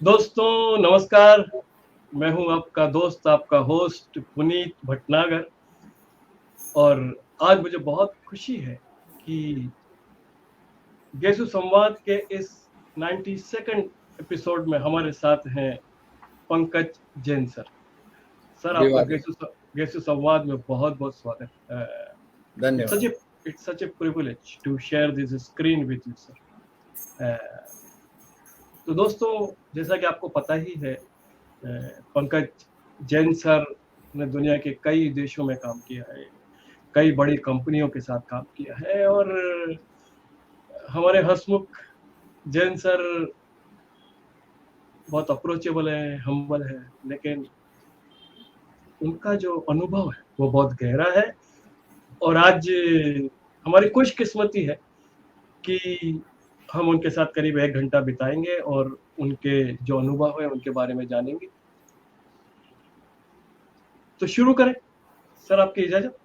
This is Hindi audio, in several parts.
दोस्तों नमस्कार। मैं हूं आपका दोस्त, आपका होस्ट पुनीत भटनागर। और आज मुझे बहुत खुशी है कि गेसु संवाद के इस 92nd एपिसोड में हमारे साथ हैं पंकज जैन सर। सर आपका अभिवादन। गेसु संवाद में बहुत बहुत स्वागत। धन्यवाद। It's such a privilege to share this screen with you sir. तो दोस्तों, जैसा कि आपको पता ही है, पंकज जैन सर ने दुनिया के कई देशों में काम किया है, कई बड़ी कंपनियों के साथ काम किया है। और हमारे हंसमुख जैन सर बहुत अप्रोचेबल है, हम्बल है, लेकिन उनका जो अनुभव है वो बहुत गहरा है। और आज हमारी खुशकिस्मती है कि हम उनके साथ करीब 1 घंटा बिताएंगे और उनके जो अनुभव है उनके बारे में जानेंगे। तो शुरू करें सर, आपकी इजाजत।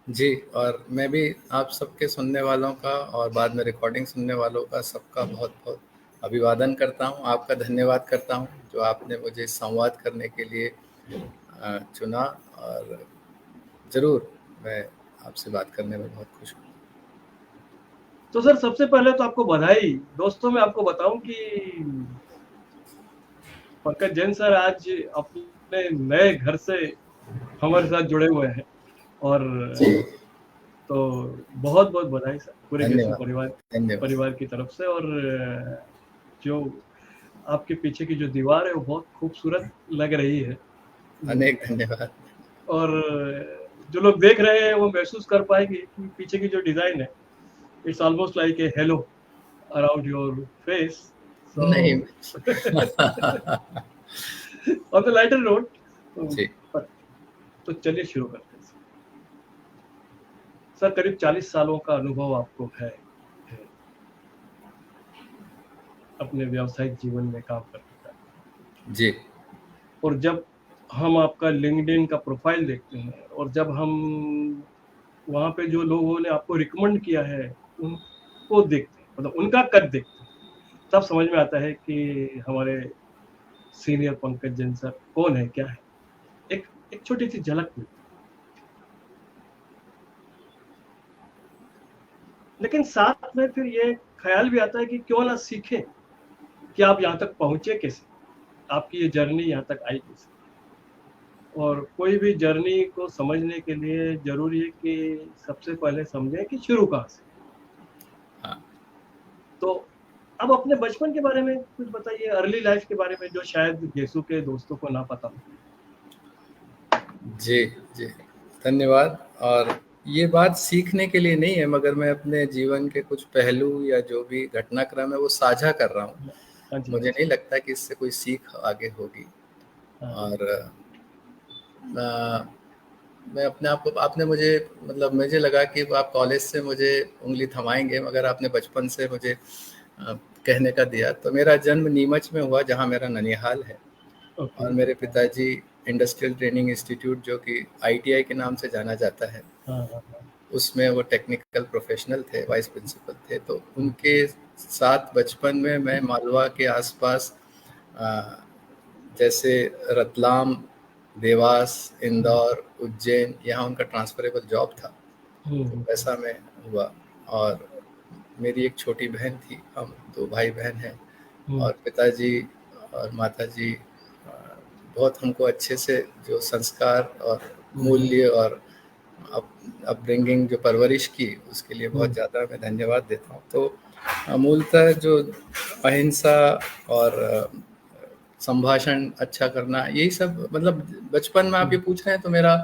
जी, और मैं भी आप सबके सुनने वालों का और बाद में रिकॉर्डिंग सुनने वालों का सबका बहुत बहुत अभिवादन करता हूं। आपका धन्यवाद करता हूं जो आपने मुझे संवाद करने के लिए चुना। और ज़रूर मैं आपसे बात करने में बहुत खुश हूँ। तो सर सबसे पहले तो आपको बधाई। दोस्तों मैं आपको बताऊं कि पंकज जैन सर आज अपने नए घर से हमारे साथ जुड़े हुए हैं। और तो बहुत बहुत बधाई सर पूरे गेसु धन्यवाद। धन्यवाद। परिवार की तरफ से। और जो आपके पीछे की जो दीवार है वो बहुत खूबसूरत लग रही है। अनेक धन्यवाद। और जो लोग देख रहे हैं वो महसूस कर पाएंगे कि पीछे की जो डिजाइन है, it's almost like a hello around your face. नहीं। ऑन द लाइटर नोट, जी। तो चलिए शुरू करते हैं सर। करीब 40 सालों का अनुभव आपको है अपने व्यावसायिक जीवन में काम करने का। जी। और जब हम आपका लिंक्डइन का प्रोफाइल देखते हैं और जब हम वहाँ पे जो लोगों ने आपको रिकमेंड किया है उनको देखते हैं, मतलब उनका कद देखते हैं, तब समझ में आता है कि हमारे सीनियर पंकज जैन सर कौन है, क्या है। एक छोटी सी झलक मिलती है। लेकिन साथ में फिर ये ख्याल भी आता है कि क्यों ना सीखें कि आप यहाँ तक पहुंचे कैसे, आपकी ये जर्नी यहाँ तक आई कैसे। और कोई भी जर्नी को समझने के लिए जरूरी है कि सबसे पहले समझें कि शुरू कहाँ से। हाँ। तो अब अपने बचपन के बारे में कुछ बताइए, अर्ली लाइफ के बारे में, जो शायद गेसु के दोस्तों को ना पता हो। जी। जी, धन्यवाद। और ये बात सीखने के लिए नहीं है, मगर मैं अपने जीवन के कुछ पहलू या जो भी घटनाक्रम है वो साझा कर रहा हूँ। हाँ जी, मुझे नहीं लगता कि इससे कोई सीख आगे होगी। हाँ और मैं अपने आप को, आपने मुझे, मतलब मुझे लगा कि आप कॉलेज से मुझे उंगली थमाएंगे, मगर आपने बचपन से मुझे कहने का दिया। तो मेरा जन्म नीमच में हुआ, जहाँ मेरा ननिहाल है। ओके। और मेरे पिताजी इंडस्ट्रियल ट्रेनिंग इंस्टीट्यूट, जो कि आईटीआई के नाम से जाना जाता है, हाँ हाँ हाँ। उसमें वो टेक्निकल प्रोफेशनल थे, वाइस प्रिंसिपल थे। तो उनके साथ बचपन में मैं मालवा के आसपास, अ, जैसे रतलाम, देवास, इंदौर, उज्जैन, यहाँ उनका ट्रांसफरेबल जॉब था, तो वैसा मैं हुआ। और मेरी एक छोटी बहन थी, हम 2 भाई बहन हैं। और पिताजी और माताजी बहुत हमको अच्छे से जो संस्कार और मूल्य और अपब्रिंगिंग जो परवरिश की, उसके लिए बहुत ज़्यादा मैं धन्यवाद देता हूँ। तो मूलतः जो अहिंसा और संभाषण अच्छा करना, यही सब, मतलब बचपन में आप ये पूछ रहे हैं तो मेरा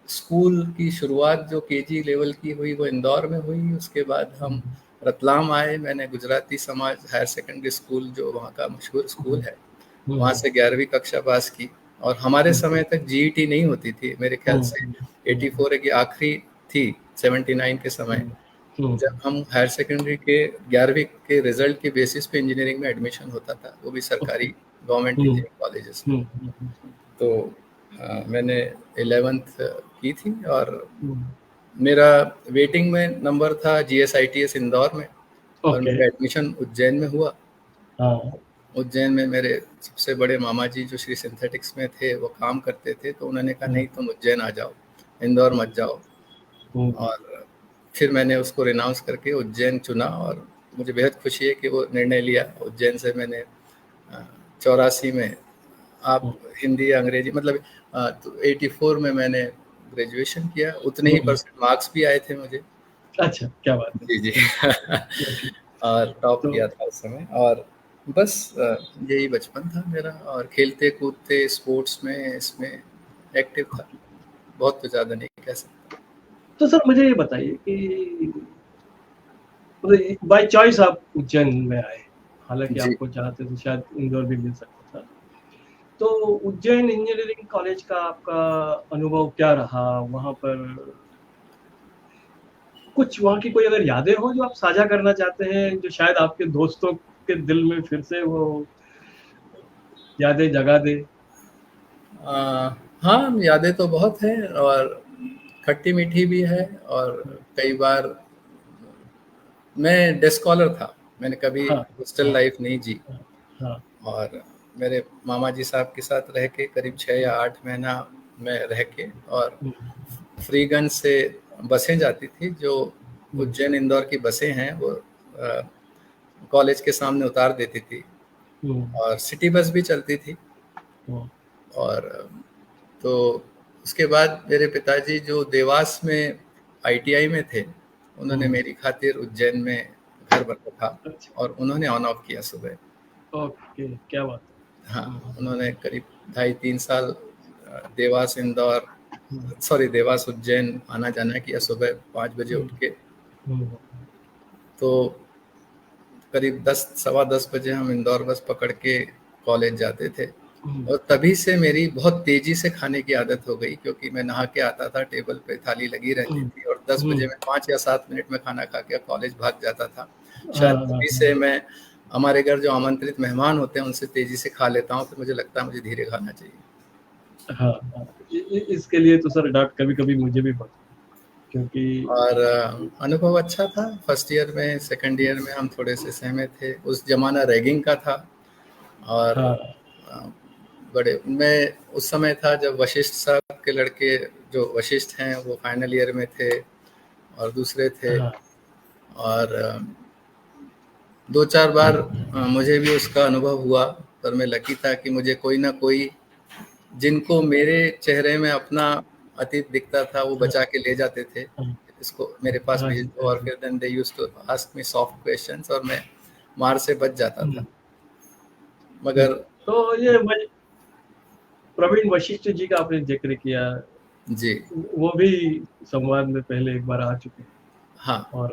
स्कूल की शुरुआत जो केजी लेवल की हुई वो इंदौर में हुई। उसके बाद हम रतलाम आए। मैंने गुजराती समाज हायर सेकेंडरी स्कूल, जो वहाँ का मशहूर स्कूल है, वहाँ से 11वीं कक्षा पास की। और हमारे समय तक जीईटी नहीं होती थी, मेरे ख्याल से 84 की आखिरी थी, 79 के समय, जब हम हायर सेकेंडरी के 11वीं के रिजल्ट के बेसिस पे इंजीनियरिंग में एडमिशन होता था, वो भी सरकारी गवर्नमेंट इंजीनियरिंग कॉलेजेस में। तो मैंने 11th की थी और मेरा वेटिंग में नंबर था जीएसआईटीएस इंदौर में, और ओके। मेरा एडमिशन उज्जैन में हुआ। हाँ उज्जैन में मेरे सबसे बड़े मामा जी जो श्री सिंथेटिक्स में थे वो काम करते थे, तो उन्होंने कहा नहीं तुम उज्जैन आ जाओ, इंदौर मत जाओ। और फिर मैंने उसको रिनाउंस करके उज्जैन चुना और मुझे बेहद खुशी है कि वो निर्णय लिया। उज्जैन से मैंने 84 में आप हिंदी या अंग्रेजी मतलब तो 84 में मैंने ग्रेजुएशन किया, उतने ही परसेंट मार्क्स भी आए थे मुझे। अच्छा, क्या बात है। जी और टॉप किया था उस समय। और बस यही बचपन था मेरा, और खेलते कूदते स्पोर्ट्स में इसमें एक्टिव था, बहुत तो ज़्यादा नहीं कह सकता। तो सर मुझे ये बताइए कि मतलब बाय चॉइस आप उज्जैन में आए, हालांकि आपको चाहते तो शायद इंदौर भी मिल सकता था। तो उज्जैन इंजीनियरिंग कॉलेज का आपका अनुभव क्या रहा वहाँ पर? कुछ वहाँ की कोई अगर यादें हो जो आप साझा करना चाहते हैं, जो शायद आपके दोस्तों के दिल में फिर से वो यादें जगा दे? हाँ, यादें तो बहुत हैं और खट्टी मीठी भी है। और कई बार मैं डे स्कॉलर था, मैंने कभी हाँ, हॉस्टल हाँ, लाइफ नहीं जी। हाँ, हाँ, और मेरे मामा जी साहब के साथ रह के करीब 6 या 8 महीना मैं रह के, और फ्रीगंज से बसें जाती थी, जो उज्जैन इंदौर की बसें हैं वो कॉलेज के सामने उतार देती थी, और सिटी बस भी चलती थी। और तो उसके बाद मेरे पिताजी जो देवास में आईटीआई में थे, उन्होंने मेरी खातिर उज्जैन में घर बना था और उन्होंने ऑन ऑफ किया सुबह। ओके, क्या बात है। हाँ, उन्होंने करीब 2.5-3 साल देवास इंदौर सॉरी देवास उज्जैन आना जाना किया सुबह 5 बजे उठ के। तो करीब 10 सवा 10 बजे हम इंदौर बस पकड़ के कॉलेज जाते थे। और तभी से मेरी बहुत तेजी से खाने की आदत हो गई, क्योंकि मैं नहा के आता था, टेबल पे थाली लगी रहती थी और 10 बजे में 5 या 7 मिनट में खाना खा के कॉलेज भाग जाता था। शायद तभी से मैं हमारे घर जो आमंत्रित मेहमान होते हैं उनसे तेजी से खा लेता हूँ, तो मुझे लगता है मुझे धीरे खाना चाहिए। हाँ, इसके लिए तो सर डांट कभी-कभी मुझे भी पड़ती, क्योंकि और अनुभव अच्छा था। फर्स्ट ईयर में, सेकंड ईयर में हम थोड़े से सहमे थे। उस जमाना रैगिंग का था, और बड़े मैं उस समय था जब वशिष्ठ साहब के लड़के जो वशिष्ठ हैं वो फाइनल ईयर में थे और दूसरे थे। और 2-4 बार मुझे भी उसका अनुभव हुआ, पर मैं लकी था कि मुझे कोई ना कोई, जिनको मेरे चेहरे में अपना अतीत दिखता था, वो बचा के ले जाते थे, इसको मेरे पास भेज दो। और फिर then they used to ask me soft questions और मैं मार से बच जाता था। मगर तो ये प्रवीण वशिष्ठ जी का आपने जिक्र किया जी, वो भी संवाद में पहले एक बार आ चुके हैं। हाँ। और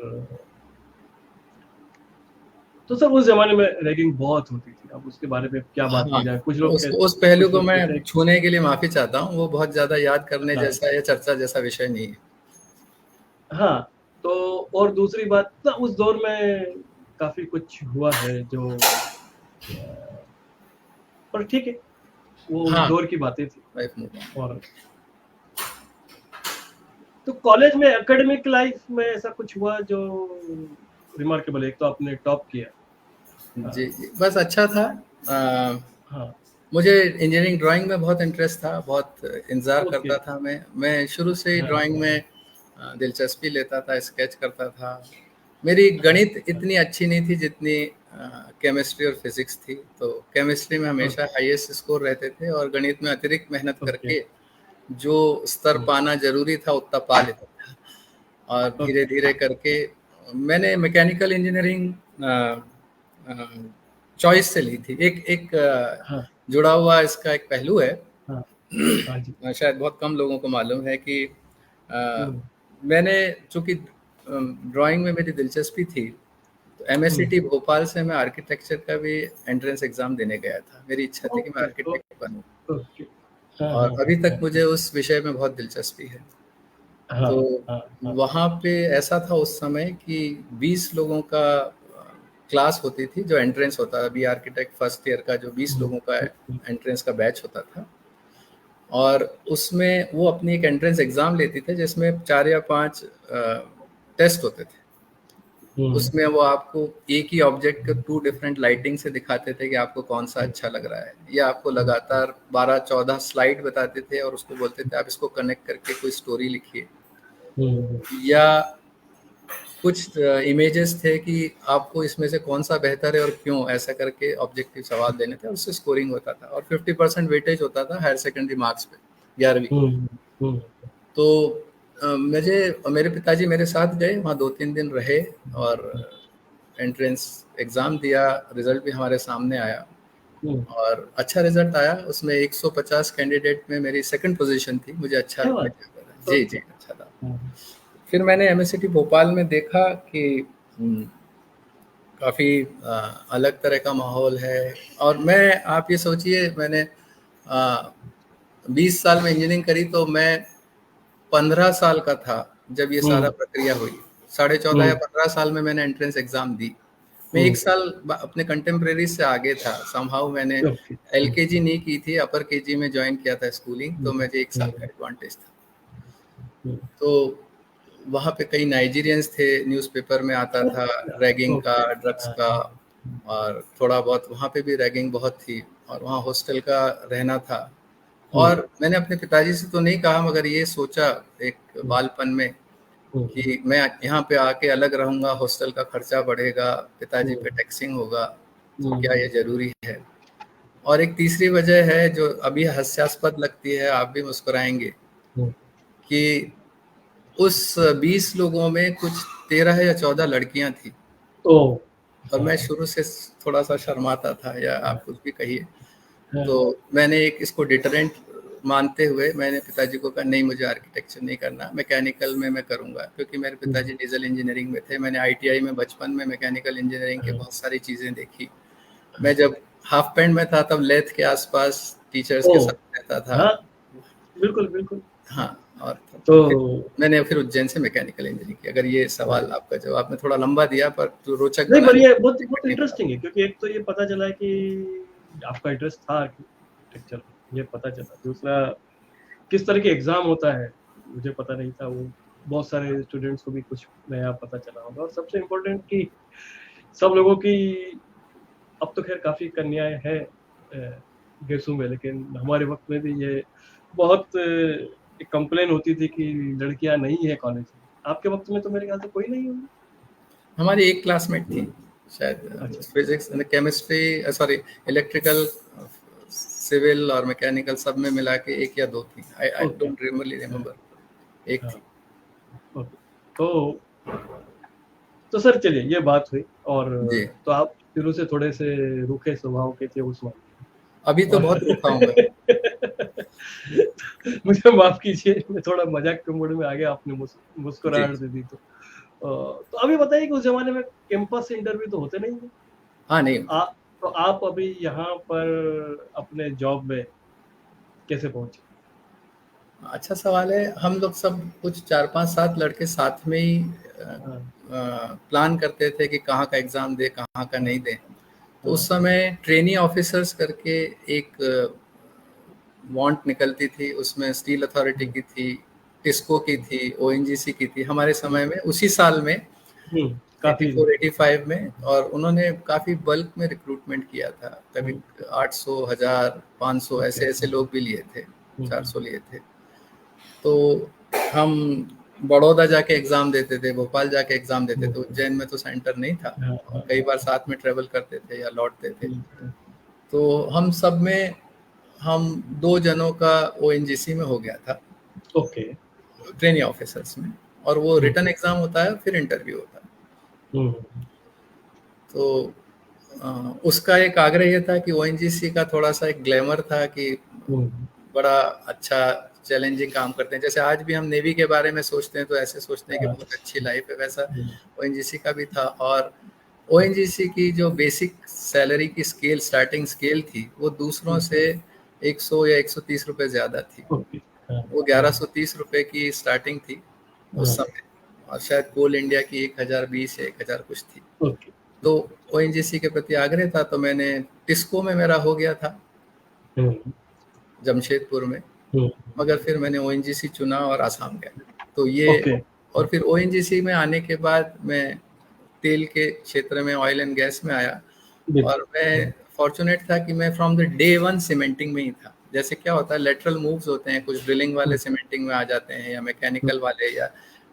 तो सर उस जमाने में रैगिंग बहुत होती थी, अब उसके बारे में क्या बात हाँ, की जाए? कुछ लोग उस पहलू को मैं कहते हैं छूने के लिए माफ़ी चाहता हूँ, वो बहुत ज़्यादा याद करने जैसा या चर्चा जैसा विषय नहीं है। हाँ, तो और दूसरी बात ना, उस दौर में काफ़ी कुछ हुआ है जो पर ठीक है, वो उस दौर की बातें थी। और तो कॉलेज में एकेडमिक लाइफ में ऐसा कुछ हुआ जो रिमार्केबल है? एक तो आपने टॉप किया। जी, बस अच्छा था। हाँ, मुझे इंजीनियरिंग ड्राइंग में बहुत इंटरेस्ट था, बहुत इंतज़ार करता था मैं शुरू से ही ड्राइंग में दिलचस्पी लेता था, स्केच करता था। मेरी गणित इतनी अच्छी नहीं थी जितनी केमिस्ट्री और फिज़िक्स थी, तो केमिस्ट्री में हमेशा हाईएस्ट स्कोर रहते थे और गणित में अतिरिक्त मेहनत करके जो स्तर पाना ज़रूरी था उतना पा लेता था। और धीरे-धीरे करके मैंने मैकेनिकल इंजीनियरिंग चॉइस से ली थी। एक जुड़ा हुआ इसका एक पहलू है। शायद बहुत कम लोगों को मालूम है कि मैंने चूँकि ड्राइंग में मेरी दिलचस्पी थी, तो एमएससीटी भोपाल से मैं आर्किटेक्चर का भी एंट्रेंस एग्ज़ाम देने गया था। मेरी इच्छा थी कि मैं आर्किटेक्ट बनूँ। और अभी तक मुझे उस विषय में बहुत दिलचस्पी है। तो वहाँ पे ऐसा था उस समय कि 20 लोगों का क्लास होती थी, जो एंट्रेंस होता था, बी आर्किटेक्ट फर्स्ट ईयर का जो 20 लोगों का एंट्रेंस का बैच होता था। और उसमें वो अपनी एक एंट्रेंस एग्ज़ाम लेती थे जिसमें 4 या 5 टेस्ट होते थे। उसमें वो आपको एक ही ऑब्जेक्ट को 2 डिफरेंट लाइटिंग से दिखाते थे कि आपको कौन सा अच्छा लग रहा है, या आपको लगातार 12-14 स्लाइड बताते थे और उसको बोलते थे आप इसको कनेक्ट करके कोई स्टोरी लिखिए, या कुछ इमेजेस थे कि आपको इसमें से कौन सा बेहतर है और क्यों, ऐसा करके ऑब्जेक्टिव सवाल देने थे और उससे स्कोरिंग होता था और 50% वेटेज होता था हायर सेकेंडरी मार्क्स पे 11वीं। तो मुझे मेरे पिताजी मेरे साथ गए, वहाँ 2-3 दिन रहे और एंट्रेंस एग्ज़ाम दिया, रिजल्ट भी हमारे सामने आया और अच्छा रिजल्ट आया। उसमें 150 कैंडिडेट में मेरी सेकंड पोजीशन थी, मुझे अच्छा लगा। जी अच्छा था। फिर मैंने एमएससीटी भोपाल में देखा कि काफ़ी अलग तरह का माहौल है और मैं, आप ये सोचिए, मैंने 20 साल में इंजीनियरिंग करी तो मैं 15 साल का था जब ये सारा प्रक्रिया हुई। 14.5 या 15 साल में मैंने एंट्रेंस एग्जाम दी। मैं 1 साल अपने कंटेम्प्रेरी से आगे था। समहाउ मैंने एलकेजी नहीं की थी, अपर केजी में ज्वाइन किया था स्कूलिंग, तो मुझे 1 साल का एडवांटेज था। तो वहाँ पे कई नाइजीरियंस थे, न्यूज़पेपर में आता था रैगिंग का, ड्रग्स का, और थोड़ा बहुत वहाँ पे भी रैगिंग बहुत थी और वहाँ हॉस्टल का रहना था। और मैंने अपने पिताजी से तो नहीं कहा, मगर ये सोचा एक बालपन में कि मैं यहाँ पे आके अलग रहूँगा, हॉस्टल का खर्चा बढ़ेगा, पिताजी पे टैक्सिंग होगा, तो क्या ये ज़रूरी है। और एक तीसरी वजह है जो अभी हास्यास्पद लगती है, आप भी मुस्कुराएंगे, कि उस 20 लोगों में कुछ 13 या 14 लड़कियां थी। और मैं शुरू से थोड़ा सा शर्माता था, या आप कुछ भी कहिए, तो मैंने एक इसको डिटरेंट मानते हुए मैंने पिताजी को कहा नहीं, मुझे आर्किटेक्चर नहीं करना, मैकेनिकल में मैं करूँगा, क्योंकि मेरे पिताजी डीजल इंजीनियरिंग में थे। मैंने आईटीआई में बचपन में मैकेनिकल इंजीनियरिंग के बहुत सारी चीज़ें देखी। मैं जब हाफ पैंट में था तब लेथ के आसपास टीचर्स के साथ रहता था। बिल्कुल बिल्कुल। हाँ, और तो मैंने फिर उज्जैन से मैकेनिकल इंजीनियरिंग की। अगर ये सवाल आपका जवाब मैं थोड़ा लंबा दिया, पर जो रोचक नहीं, पर ये बहुत इंटरेस्टिंग है, क्योंकि एक तो ये पता चला कि आपका इंटरेस्ट था आर्किटेक्चर, ये पता चला। दूसरा, किस तरह के एग्जाम होता है मुझे पता नहीं था, वो बहुत सारे स्टूडेंट्स को भी कुछ नया पता चला होगा। और सबसे इम्पोर्टेंट कि सब लोगों की, अब तो खैर काफ़ी कन्याएं हैं गेसू में, लेकिन हमारे वक्त में भी ये बहुत एक कंप्लेन होती थी कि लड़कियां नहीं है कॉलेज में। आपके वक्त में तो मेरे ख्याल से कोई नहीं होगी। हमारी एक क्लासमेट थी शायद, physics and chemistry, sorry electrical, civil और मैकेनिकल सब में मिला के 1 या 2 थी। आई डोंट रिमेम्बर, एक थी। तो सर चलिए, ये बात हुई। और तो आप शुरू से थोड़े से रूखे स्वभाव के थे उस वक्त। अभी तो बहुत रूखा हूँ मैं। मुझे माफ कीजिए, मैं थोड़ा मजाक के मूड में आ गया, आपने मुस्कुराहट दे दी। तो अभी बताइए कि उस जमाने में कैंपस इंटरव्यू तो होते नहीं थे। हाँ, नहीं। तो आप अभी यहाँ पर अपने जॉब में कैसे पहुंचे? अच्छा सवाल है। हम लोग सब कुछ 4-5-7 लड़के साथ में ही प्लान करते थे कि कहाँ का एग्ज़ाम दे, कहाँ का नहीं दे। तो उस समय ट्रेनी ऑफिसर्स करके एक वांट निकलती थी, उसमें स्टील अथॉरिटी की थी, टिस्को की थी, ओएनजीसी की थी हमारे समय में, उसी साल में 84-85 में। और उन्होंने काफ़ी बल्क में रिक्रूटमेंट किया था, कभी 800, 1000, 500 ऐसे लोग भी लिए थे, 400 लिए थे। तो हम बड़ौदा जाके एग्ज़ाम देते थे, भोपाल जाके एग्ज़ाम देते थे। उज्जैन में तो सेंटर नहीं था, कई बार साथ में ट्रेवल करते थे या लौटते थे। तो हम सब में, हम 2 जनों का ओएनजीसी में हो गया था, ट्रेनी ऑफिसर्स में, और वो रिटन एग्ज़ाम होता है फिर इंटरव्यू होता है। तो उसका एक आग्रह ये था कि ओएनजीसी का थोड़ा सा एक ग्लैमर था कि बड़ा अच्छा चैलेंजिंग काम करते हैं। जैसे आज भी हम नेवी के बारे में सोचते हैं तो ऐसे सोचते हैं कि बहुत अच्छी लाइफ है, वैसा ओएनजीसी का भी था। और ओएनजीसी की जो बेसिक सैलरी की स्केल, स्टार्टिंग स्केल थी, वो दूसरों से 100 या 130 रुपए ज़्यादा थी। वो 1130 रुपए की स्टार्टिंग थी उस समय, और शायद कोल इंडिया की 1020 या 1000 कुछ थी। तो ओएनजीसी के प्रति आग्रह था, तो मैंने टिस्को में मेरा हो गया था, जमशेदपुर में, मगर फिर मैंने ओएनजीसी चुना और आसाम गया। तो ये और फिर ओएनजीसी में आने के बाद मैं तेल के क्षेत्र में, ऑयल एंड गैस में आया। बिल्कुल। और मैं फॉर्चुनेट था कि मैं from the day one cementing में ही था। जैसे क्या होता है, लेटरल मूव्स होते हैं, कुछ ड्रिलिंग वाले सीमेंटिंग में आ जाते हैं, या मैकेनिकल वाले, या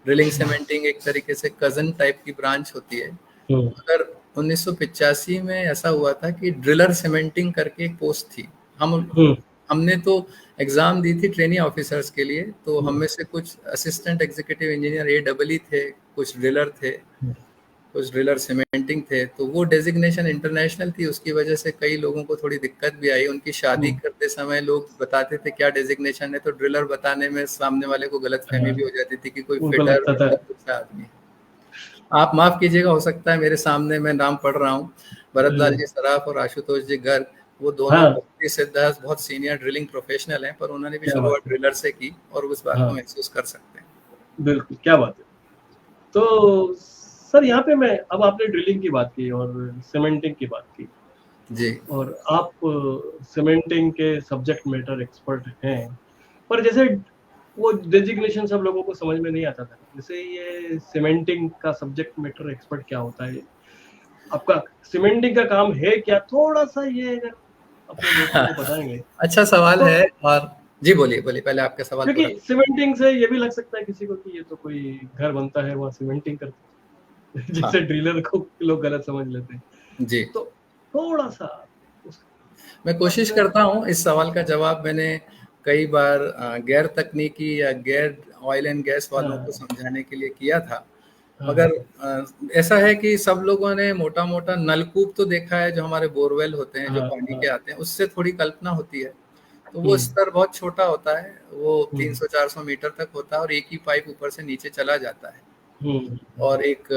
ड्रिलिंग सीमेंटिंग एक तरीके से कजन टाइप की ब्रांच होती है। अगर 1985 में ऐसा हुआ था कि ड्रिलर सीमेंटिंग करके एक पोस्ट थी। हमने तो एग्जाम दी थी ट्रेनी ऑफिसर्स के लिए, तो हम में से कुछ असिस्टेंट एग्जीक्यूटिव इंजीनियर AEE थे, कुछ ड्रिलर थे, कुछ ड्रिलर सीमेंटिंग थे। तो वो डेजिग्नेशन इंटरनेशनल थी, उसकी वजह से कई लोगों को थोड़ी दिक्कत भी आई। उनकी शादी करते समय लोग बताते थे क्या डेजिग्नेशन है, तो ड्रिलर बताने में सामने वाले को गलतफहमी भी हो जाती थी कि कोई उनको फिटर लगता था दूसरा आदमी है। आप माफ कीजिएगा, हो सकता है मेरे सामने मैं नाम पढ़ रहा हूँ, भरतलाल जी सराफ और आशुतोष जी गर्ग, वो दोनों हाँ, बहुत सिद्धार्थ बहुत सीनियर ड्रिलिंग प्रोफेशनल हैं, पर उन्होंने भी क्या बात शुरुआत है। ड्रिलर से की और उस बात को हाँ, महसूस कर सकते हैं। बिल्कुल, क्या बात है। तो सर यहाँ पे मैं, अब आपने ड्रिलिंग की बात की और सीमेंटिंग की बात की, जी और आप सीमेंटिंग के सब्जेक्ट मैटर एक्सपर्ट हैं, पर जैसे वो डेजिग्नेशन सब लोगों को समझ में नहीं आता था। जैसे ये सीमेंटिंग का सब्जेक्ट मैटर एक्सपर्ट क्या होता है, आपका सीमेंटिंग का काम है क्या, थोड़ा सा ये अगर अपने दोस्तों को बताएंगे अच्छा सवाल तो। है। और जी बोलिए बोलिए, पहले आपका सवाल क्योंकि पूरा। सीमेंटिंग से ये भी लग सकता है किसी को कि ये तो कोई घर बनता है वहाँ सीमेंटिंग करते हैं हाँ जिससे ड्रिलर को लोग गलत समझ लेते हैं। जी, तो थोड़ा सा उस मैं बारे कोशिश में। करता हूँ। इस सवाल का जवाब मैंने कई बार गैर तकनीकी या गैर ऑयल एंड गैस वालों को हाँ, समझाने के लिए किया था। हाँ, मगर ऐसा है कि सब लोगों ने मोटा मोटा नलकूप तो देखा है, जो हमारे बोरवेल होते हैं जो हाँ, पानी हाँ, के आते हैं, उससे थोड़ी कल्पना होती है। तो वो हम्म, स्तर बहुत छोटा होता है, वो हम्म, 300-400 मीटर तक होता है, और एक ही पाइप ऊपर से नीचे चला जाता है। हम्म, और एक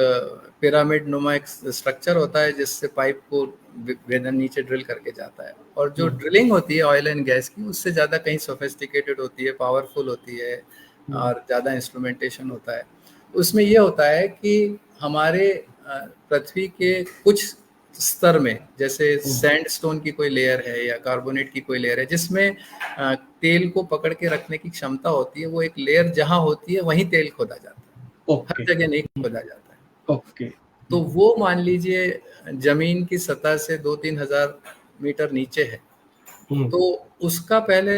पिरामिड नुमा एक स्ट्रक्चर होता है जिससे पाइप को वेदन नीचे ड्रिल करके जाता है। और जो हम्म, ड्रिलिंग होती है ऑयल एंड गैस की, उससे ज़्यादा कहीं सोफिस्टिकेटेड होती है, पावरफुल होती है, हम्म, और ज़्यादा इंस्ट्रूमेंटेशन होता है। उसमें ये होता है कि हमारे पृथ्वी के कुछ स्तर में, जैसे हम्म, सैंडस्टोन की कोई लेयर है या कार्बोनेट की कोई लेयर है, जिसमें तेल को पकड़ के रखने की क्षमता होती है, वो एक लेयर जहाँ होती है वहीं तेल खोदा जाता है, हर ओके, जगह नहीं खोदा जाता है। ओके, तो वो मान लीजिए जमीन की सतह से 2-3 हज़ार मीटर नीचे है, हम्म, तो उसका पहले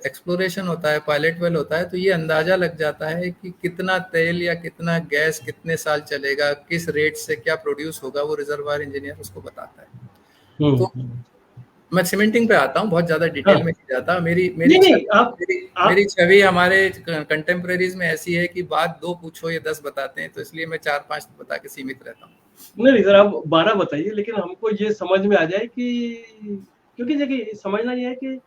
एक्सप्लोरेशन होता है, पायलट वेल होता है, तो ये अंदाजा लग जाता है कि कितना तेल या कितना गैस कितने साल चलेगा, किस रेट से क्या प्रोड्यूस होगा, वो रिजर्वायर इंजीनियर उसको बताता है। तो हम्म, मैं सीमेंटिंग पे आता हूँ, बहुत ज़्यादा हाँ, डिटेल में नहीं जाता। मेरी मेरी नहीं नहीं, छवि आप मेरी मेरी आप छवि हमारे कंटेम्प्रेरीज में ऐसी है कि बात 2 पूछो ये 10 बताते हैं, तो इसलिए मैं 4-5 बता के सीमित रहता हूँ। नहीं नहीं सर, आप 12 बताइए, लेकिन हमको ये समझ में आ जाए कि, क्योंकि देखिए समझना ये है कि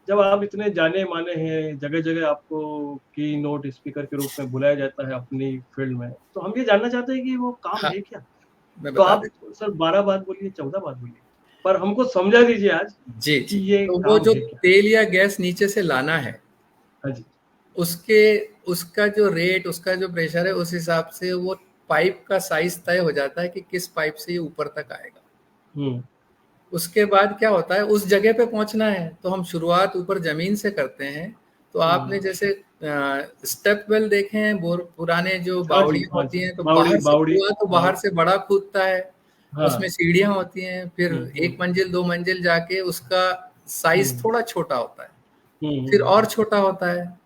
जब आप इतने जाने माने हैं, जगह जगह आपको की नोट स्पीकर के रूप में बुलाया जाता है अपनी फील्ड में, तो हम ये जानना चाहते हैं कि वो काम हाँ, है क्या। मैं तो बता आप देता सर 12 बात बोलिए, 14 बात बोलिए, पर हमको समझा दीजिए आज हूँ। जी, कि जी। ये तो वो काम जो है क्या। तेल या गैस नीचे से लाना है, हाँ जी। उसके उसका जो रेट, उसका जो प्रेशर है, उस हिसाब से वो पाइप का साइज़ तय हो जाता है कि किस पाइप से ये ऊपर तक आएगा। हम्म, उसके बाद क्या होता है, उस जगह पे पहुंचना है तो हम शुरुआत ऊपर जमीन से करते हैं। तो आपने हम्म, जैसे स्टेप वेल देखे हैं, पुराने जो हाँ जी, बावड़ियां हाँ होती जी, हैं, तो बावड़ी बाहर से बावड़ी, कुआं तो हाँ, बाहर से बड़ा कूदता है, हाँ, उसमें सीढ़ियां होती हैं, फिर हम्म, एक मंजिल 2 मंजिल जाके उसका साइज हम्म, थोड़ा छोटा होता है, हम्म, फिर और छोटा होता है।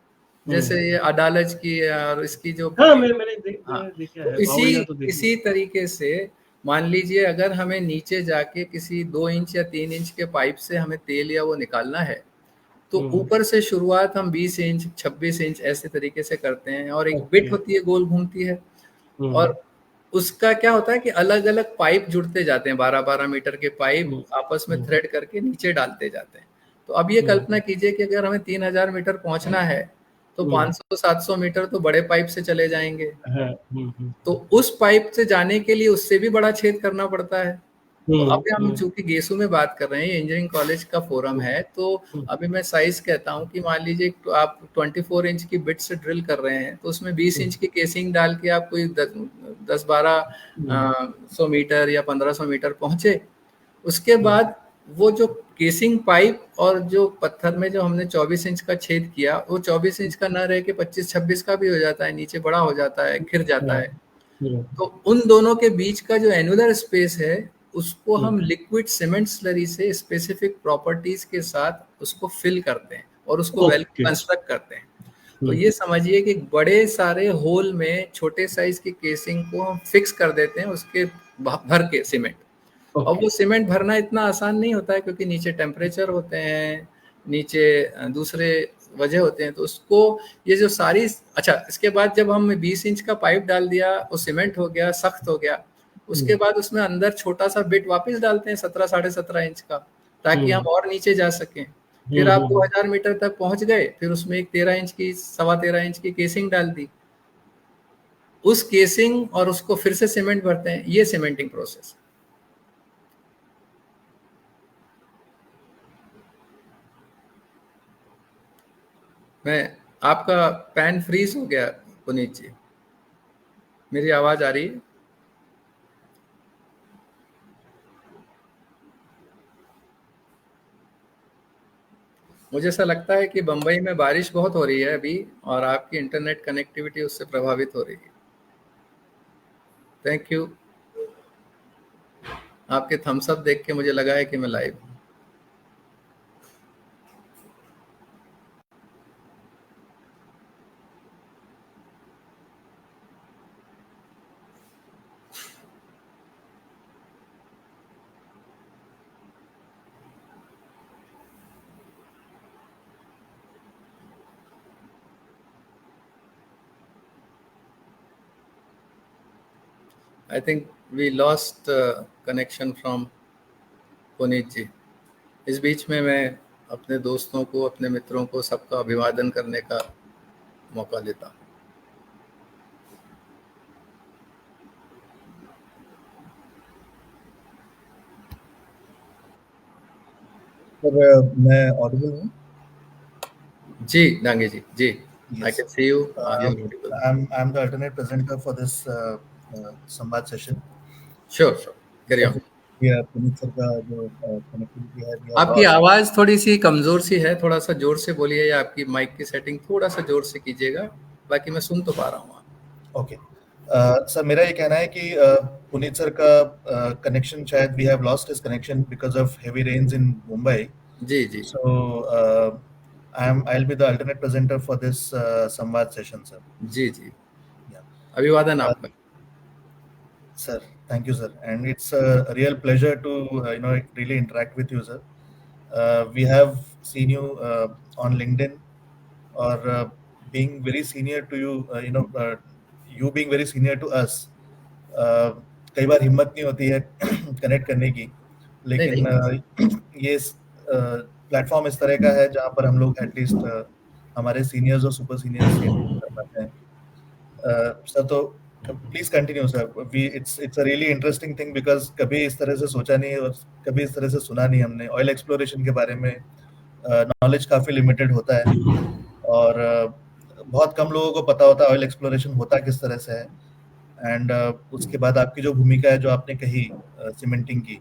जैसे हम्म, ये अडालज की और इसकी जो हाँ, पट्टी। मैंने हाँ, देखा तो है, इसी बावड़ियाँ तो देखी। इसी तरीके से मान लीजिए अगर हमें नीचे जाके किसी 2 इंच या 3 इंच के पाइप से हमें तेल या वो निकालना है, तो हम्म, ऊपर से शुरुआत हम 20 इंच 26 इंच ऐसे तरीके से करते हैं, और एक बिट ओके, होती है, गोल घूमती है। हम्म, और उसका क्या होता है कि अलग अलग पाइप जुड़ते जाते हैं, 12-12 मीटर के पाइप हम्म, आपस में हम्म, थ्रेड करके नीचे डालते जाते हैं। तो अब ये कल्पना हम्म, कीजिए कि अगर हमें 3000 मीटर पहुंचना है, तो हम्म, 500-700 मीटर तो बड़े पाइप से चले जाएंगे। हाँ, तो उस पाइप से जाने के लिए उससे भी बड़ा छेद करना पड़ता है। तो हम्म, अभी हम चूंकि गेसू में बात कर रहे हैं, इंजीनियरिंग कॉलेज का फोरम हम्म, है, तो हम्म, अभी मैं साइज कहता हूँ कि मान लीजिए तो आप 24 इंच की बिट से ड्रिल कर रहे हैं, तो उसमें 20 इंच की केसिंग डाल के आप कोई 10-12 100 मीटर या 1500 मीटर पहुंचे। उसके हम्म, बाद वो जो केसिंग पाइप और जो पत्थर में जो हमने 24 इंच का छेद किया, वो 24 इंच का न रह के 25-26 का भी हो जाता है, नीचे बड़ा हो जाता है, घिर जाता हाँ, है। तो उन दोनों के बीच का जो एनुलर स्पेस है उसको हम लिक्विड सीमेंट स्लरी से स्पेसिफिक प्रॉपर्टीज के साथ उसको फिल करते हैं और उसको वेल कंस्ट्रक्ट करते हैं। तो ये समझिए कि बड़े सारे होल में छोटे साइज की केसिंग को हम फिक्स कर देते हैं उसके भर के सीमेंट। और वो सीमेंट भरना इतना आसान नहीं होता है क्योंकि नीचे टेम्परेचर होते हैं, नीचे दूसरे वजह होते हैं। तो उसको ये जो सारी अच्छा, इसके बाद जब हम 20 इंच का पाइप डाल दिया, वो सीमेंट हो गया, सख्त हो गया, उसके बाद उसमें अंदर छोटा सा बिट वापस डालते हैं 17 साढ़े 17 इंच का, ताकि हम और नीचे जा सकें। फिर आप 2000 मीटर तक पहुंच गए, फिर उसमें एक 13 इंच की 13.25 इंच की केसिंग डाल दी, उस केसिंग और उसको फिर से सीमेंट भरते हैं। ये सीमेंटिंग प्रोसेस। मैं आपका पैन फ्रीज हो गया पुनीत जी, मेरी आवाज आ रही है? मुझे ऐसा लगता है कि बंबई में बारिश बहुत हो रही है अभी और आपकी इंटरनेट कनेक्टिविटी उससे प्रभावित हो रही है। Thank you. आपके थम्स अप देख के मुझे लगा है कि मैं लाइव हूँ। I think we lost connection from Puneet जी। इस बीच में मैं अपने दोस्तों को, अपने मित्रों को, सबका अभिवादन करने का मौका लेता हूँ। सर, मैं ऑडिबल हूँ? जी डांगे जी, जी। Yes. I can see you. I'm the alternate presenter for this संवाद session. Sure, sure. Carry on. Puneet sir का जो कनेक्टिविटी है, आपकी आवाज थोड़ी सी कमजोर सी है, थोड़ा सा जोर से बोलिए या आपकी माइक की सेटिंग थोड़ा सा जोर से कीजिएगा, बाकी मैं सुन तो पा रहा हूँ। ओके सर, मेरा ये कहना है कि पुनीत सर का कनेक्शन शायद we have lost his connection because of heavy rains in Mumbai. जी जी। So I'll be the alternate presenter for this संवाद session, sir. जी जी। अभिवादन आपका। Sir, thank you, sir, and it's a real pleasure to really interact with you, sir. We have seen you on LinkedIn, or being very senior to you, you being very senior to us. कई बार हिम्मत नहीं होती है कनेक्ट करने की, लेकिन ये प्लेटफॉर्म इस तरह का है जहाँ पर हम लोग एटलीस्ट हमारे सीनियर्स और सुपर सीनियर्स से कर पाते हैं। सर, तो please continue sir. It's a really interesting thing because कभी इस तरह से सोचा नहीं और कभी इस तरह से सुना नहीं हमने। ऑयल एक्सप्लोरेशन के बारे में नॉलेज काफी लिमिटेड होता है और बहुत कम लोगों को पता होता है ऑयल एक्सप्लोरेशन होता किस तरह से है। एंड उसके बाद आपकी जो भूमिका है, जो आपने कही सीमेंटिंग की,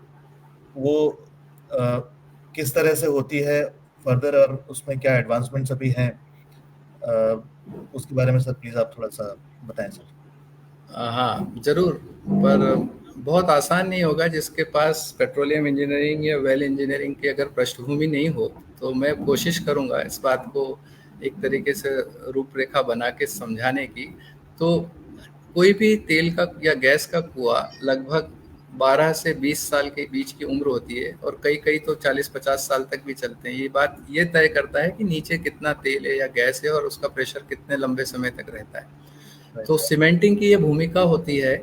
वो किस तरह से होती है फर्दर और उसमें क्या एडवांसमेंट्स अभी हैं, उसके बारे में सर प्लीज आप थोड़ा सा बताएं सर। हाँ जरूर, पर बहुत आसान नहीं होगा। जिसके पास पेट्रोलियम इंजीनियरिंग या वेल इंजीनियरिंग की अगर पृष्ठभूमि नहीं हो, तो मैं कोशिश करूंगा इस बात को एक तरीके से रूपरेखा बना के समझाने की। तो कोई भी तेल का या गैस का कुआं लगभग 12 से 20 साल के बीच की उम्र होती है और कई तो 40-50 साल तक भी चलते हैं। ये बात ये तय करता है कि नीचे कितना तेल है या गैस है और उसका प्रेशर कितने लंबे समय तक रहता है। तो सीमेंटिंग की ये भूमिका होती है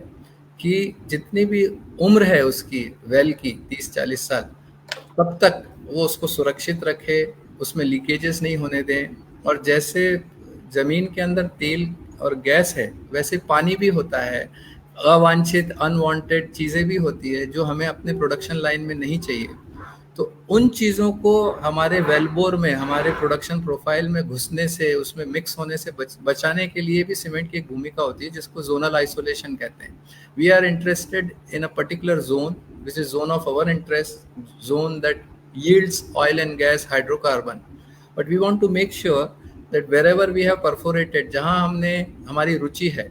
कि जितनी भी उम्र है उसकी वेल की 30-40 साल, तब तक वो उसको सुरक्षित रखे, उसमें लीकेजेस नहीं होने दें। और जैसे ज़मीन के अंदर तेल और गैस है, वैसे पानी भी होता है, अवांछित अनवांटेड चीज़ें भी होती है जो हमें अपने प्रोडक्शन लाइन में नहीं चाहिए। तो उन चीज़ों को हमारे वेलबोर में, हमारे प्रोडक्शन प्रोफाइल में घुसने से, उसमें मिक्स होने से बचाने के लिए भी सीमेंट की एक भूमिका होती है, जिसको जोनल आइसोलेशन कहते हैं। We are interested in a particular zone which is zone of our interest, zone that yields oil and gas hydrocarbon, but we want to make sure that wherever we have perforated, जहाँ हमने हमारी रुचि है,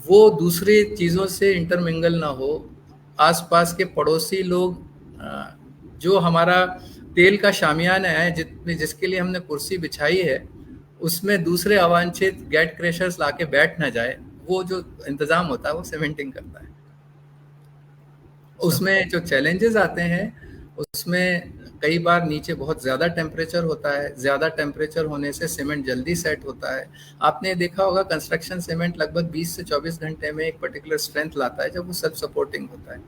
वो दूसरी चीज़ों से इंटरमिंगल ना हो, आसपास के पड़ोसी लोग जो हमारा तेल का शामियाना है जिसके लिए हमने कुर्सी बिछाई है, उसमें दूसरे अवांछित गेट क्रैशर्स लाके बैठ ना जाए, वो जो इंतज़ाम होता है वो सीमेंटिंग करता है। उसमें जो चैलेंजेस आते हैं, उसमें कई बार नीचे बहुत ज़्यादा टेम्परेचर होता है, ज़्यादा टेम्परेचर होने से सीमेंट जल्दी सेट होता है। आपने देखा होगा कंस्ट्रक्शन सीमेंट लगभग 20 से 24 घंटे में एक पर्टिकुलर स्ट्रेंथ लाता है जब वो सेल्फ सपोर्टिंग होता है,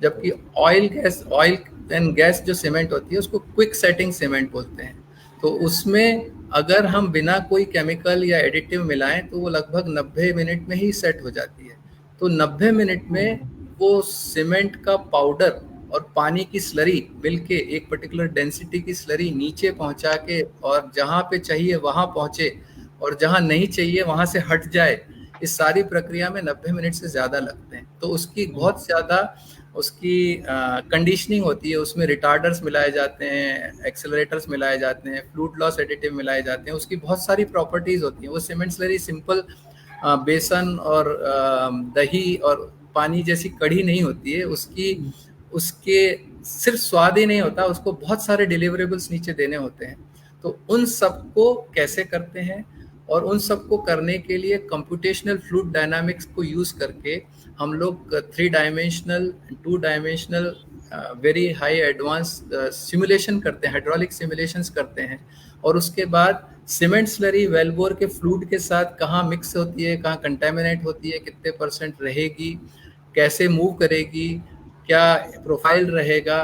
जबकि ऑयल एंड गैस जो सीमेंट होती है उसको क्विक सेटिंग सीमेंट बोलते हैं। तो उसमें अगर हम बिना कोई केमिकल या एडिटिव मिलाएं तो वो लगभग 90 मिनट में ही सेट हो जाती है। तो 90 मिनट में वो सीमेंट का पाउडर और पानी की स्लरी मिलके एक पर्टिकुलर डेंसिटी की स्लरी नीचे पहुंचा के और जहाँ पे चाहिए वहाँ पहुँचे और जहाँ नहीं चाहिए वहाँ से हट जाए, इस सारी प्रक्रिया में 90 मिनट से ज़्यादा लगते हैं। तो उसकी बहुत ज़्यादा उसकी कंडीशनिंग होती है, उसमें रिटार्डर्स मिलाए जाते हैं, एक्सेलरेटर्स मिलाए जाते हैं, फ्लूइड लॉस एडिटिव मिलाए जाते हैं, उसकी बहुत सारी प्रॉपर्टीज़ होती हैं। वो सीमेंट स्लरी सिंपल बेसन और दही और पानी जैसी कड़ी नहीं होती है, उसके सिर्फ स्वाद ही नहीं होता, उसको बहुत सारे डिलीवरेबल्स नीचे देने होते हैं। तो उन सबको कैसे करते हैं, और उन सबको करने के लिए कंप्यूटेशनल फ्लूइड डायनामिक्स को यूज़ करके हम लोग 3 dimensional 2 dimensional very high advance simulation करते हैं, हाइड्रोलिक सिमुलेशंस करते हैं। और उसके बाद सीमेंट स्लरी वेलबोर के फ्लूइड के साथ कहाँ मिक्स होती है, कहाँ कंटेमिनेट होती है, कितने % रहेगी, कैसे मूव करेगी, क्या प्रोफाइल रहेगा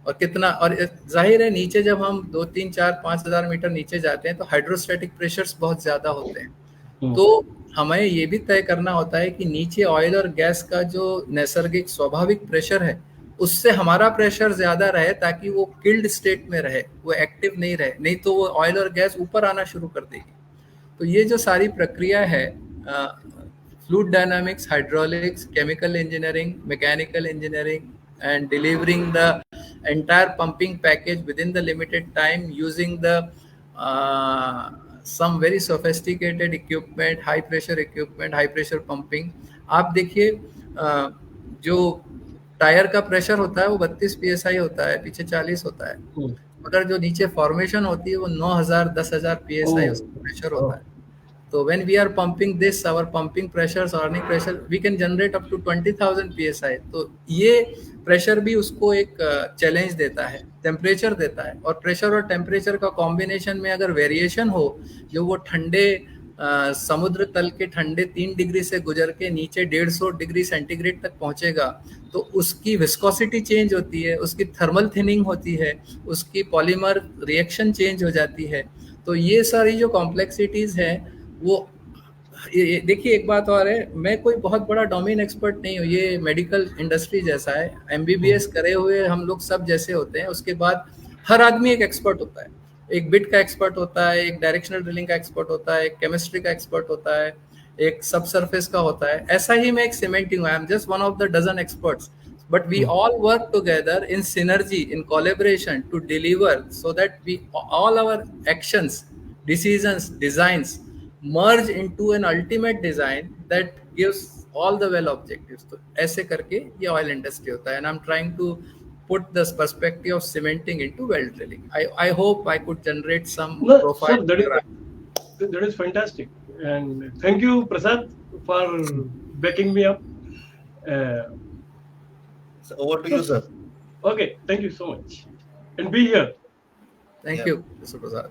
और कितना। और जाहिर है नीचे जब हम 2, 3, 4, 5,000 मीटर नीचे जाते हैं तो हाइड्रोस्टैटिक प्रेशर्स बहुत ज़्यादा होते हैं। तो हमें ये भी तय करना होता है कि नीचे ऑयल और गैस का जो नैसर्गिक स्वाभाविक प्रेशर है उससे हमारा प्रेशर ज़्यादा रहे ताकि वो किल्ड स्टेट में रहे, वो एक्टिव नहीं रहे, नहीं तो वो ऑयल और गैस ऊपर आना शुरू कर देगी। तो ये जो सारी प्रक्रिया है, fluid dynamics, hydraulics, chemical engineering, mechanical engineering and delivering the entire pumping package within the limited time using the some very sophisticated equipment, high pressure equipment, high pressure pumping। आप देखिए जो टायर का प्रेशर होता है वो 32 psi होता है, पीछे 40 होता है, मगर जो नीचे फॉर्मेशन होती है वो 9,000 10,000 psi उसका प्रेशर होता है। So when we are pumping this, our pumping pressures, earning pressure, we can generate up to 20,000 psi। तो ये प्रेशर भी उसको एक चैलेंज देता है, टेम्परेचर देता है। और प्रेशर और टेम्परेचर का कॉम्बिनेशन में अगर वेरिएशन हो, जो वो ठंडे समुद्र तल के ठंडे 3 डिग्री से गुजर के नीचे 150 डिग्री सेंटीग्रेड तक पहुंचेगा, तो उसकी विस्कोसिटी चेंज होती है, उसकी थर्मल थिनिंग होती है, उसकी पॉलीमर रिएक्शन चेंज हो जाती है। तो ये सारी जो कॉम्प्लेक्सिटीज़ हैं वो देखिए, एक बात और है, मैं कोई बहुत बड़ा डोमेन एक्सपर्ट नहीं हूँ, ये मेडिकल इंडस्ट्री जैसा है, MBBS करे हुए हम लोग सब जैसे होते हैं। उसके बाद हर आदमी एक एक्सपर्ट होता है, एक बिट का एक्सपर्ट होता है, एक डायरेक्शनल ड्रिलिंग का एक्सपर्ट होता है, एक केमिस्ट्री का एक्सपर्ट होता है, एक सब सरफेस का होता है। ऐसा ही मैं एक सीमेंटिंग हूँ, I am just one of the dozen experts, but we all work together in synergy, in collaboration to deliver, so that we all our actions, decisions, designs merge into an ultimate design that gives all the well objectives। तो ऐसे करके ये ऑयल इंडस्ट्री होता है, and I'm trying to put this perspective of cementing into well drilling। I hope I could generate some profile। Sir, that is fantastic, and thank you Prasad for backing me up। So over to you, sir. Okay, thank you so much and be here। Thank you Mr. Prasad।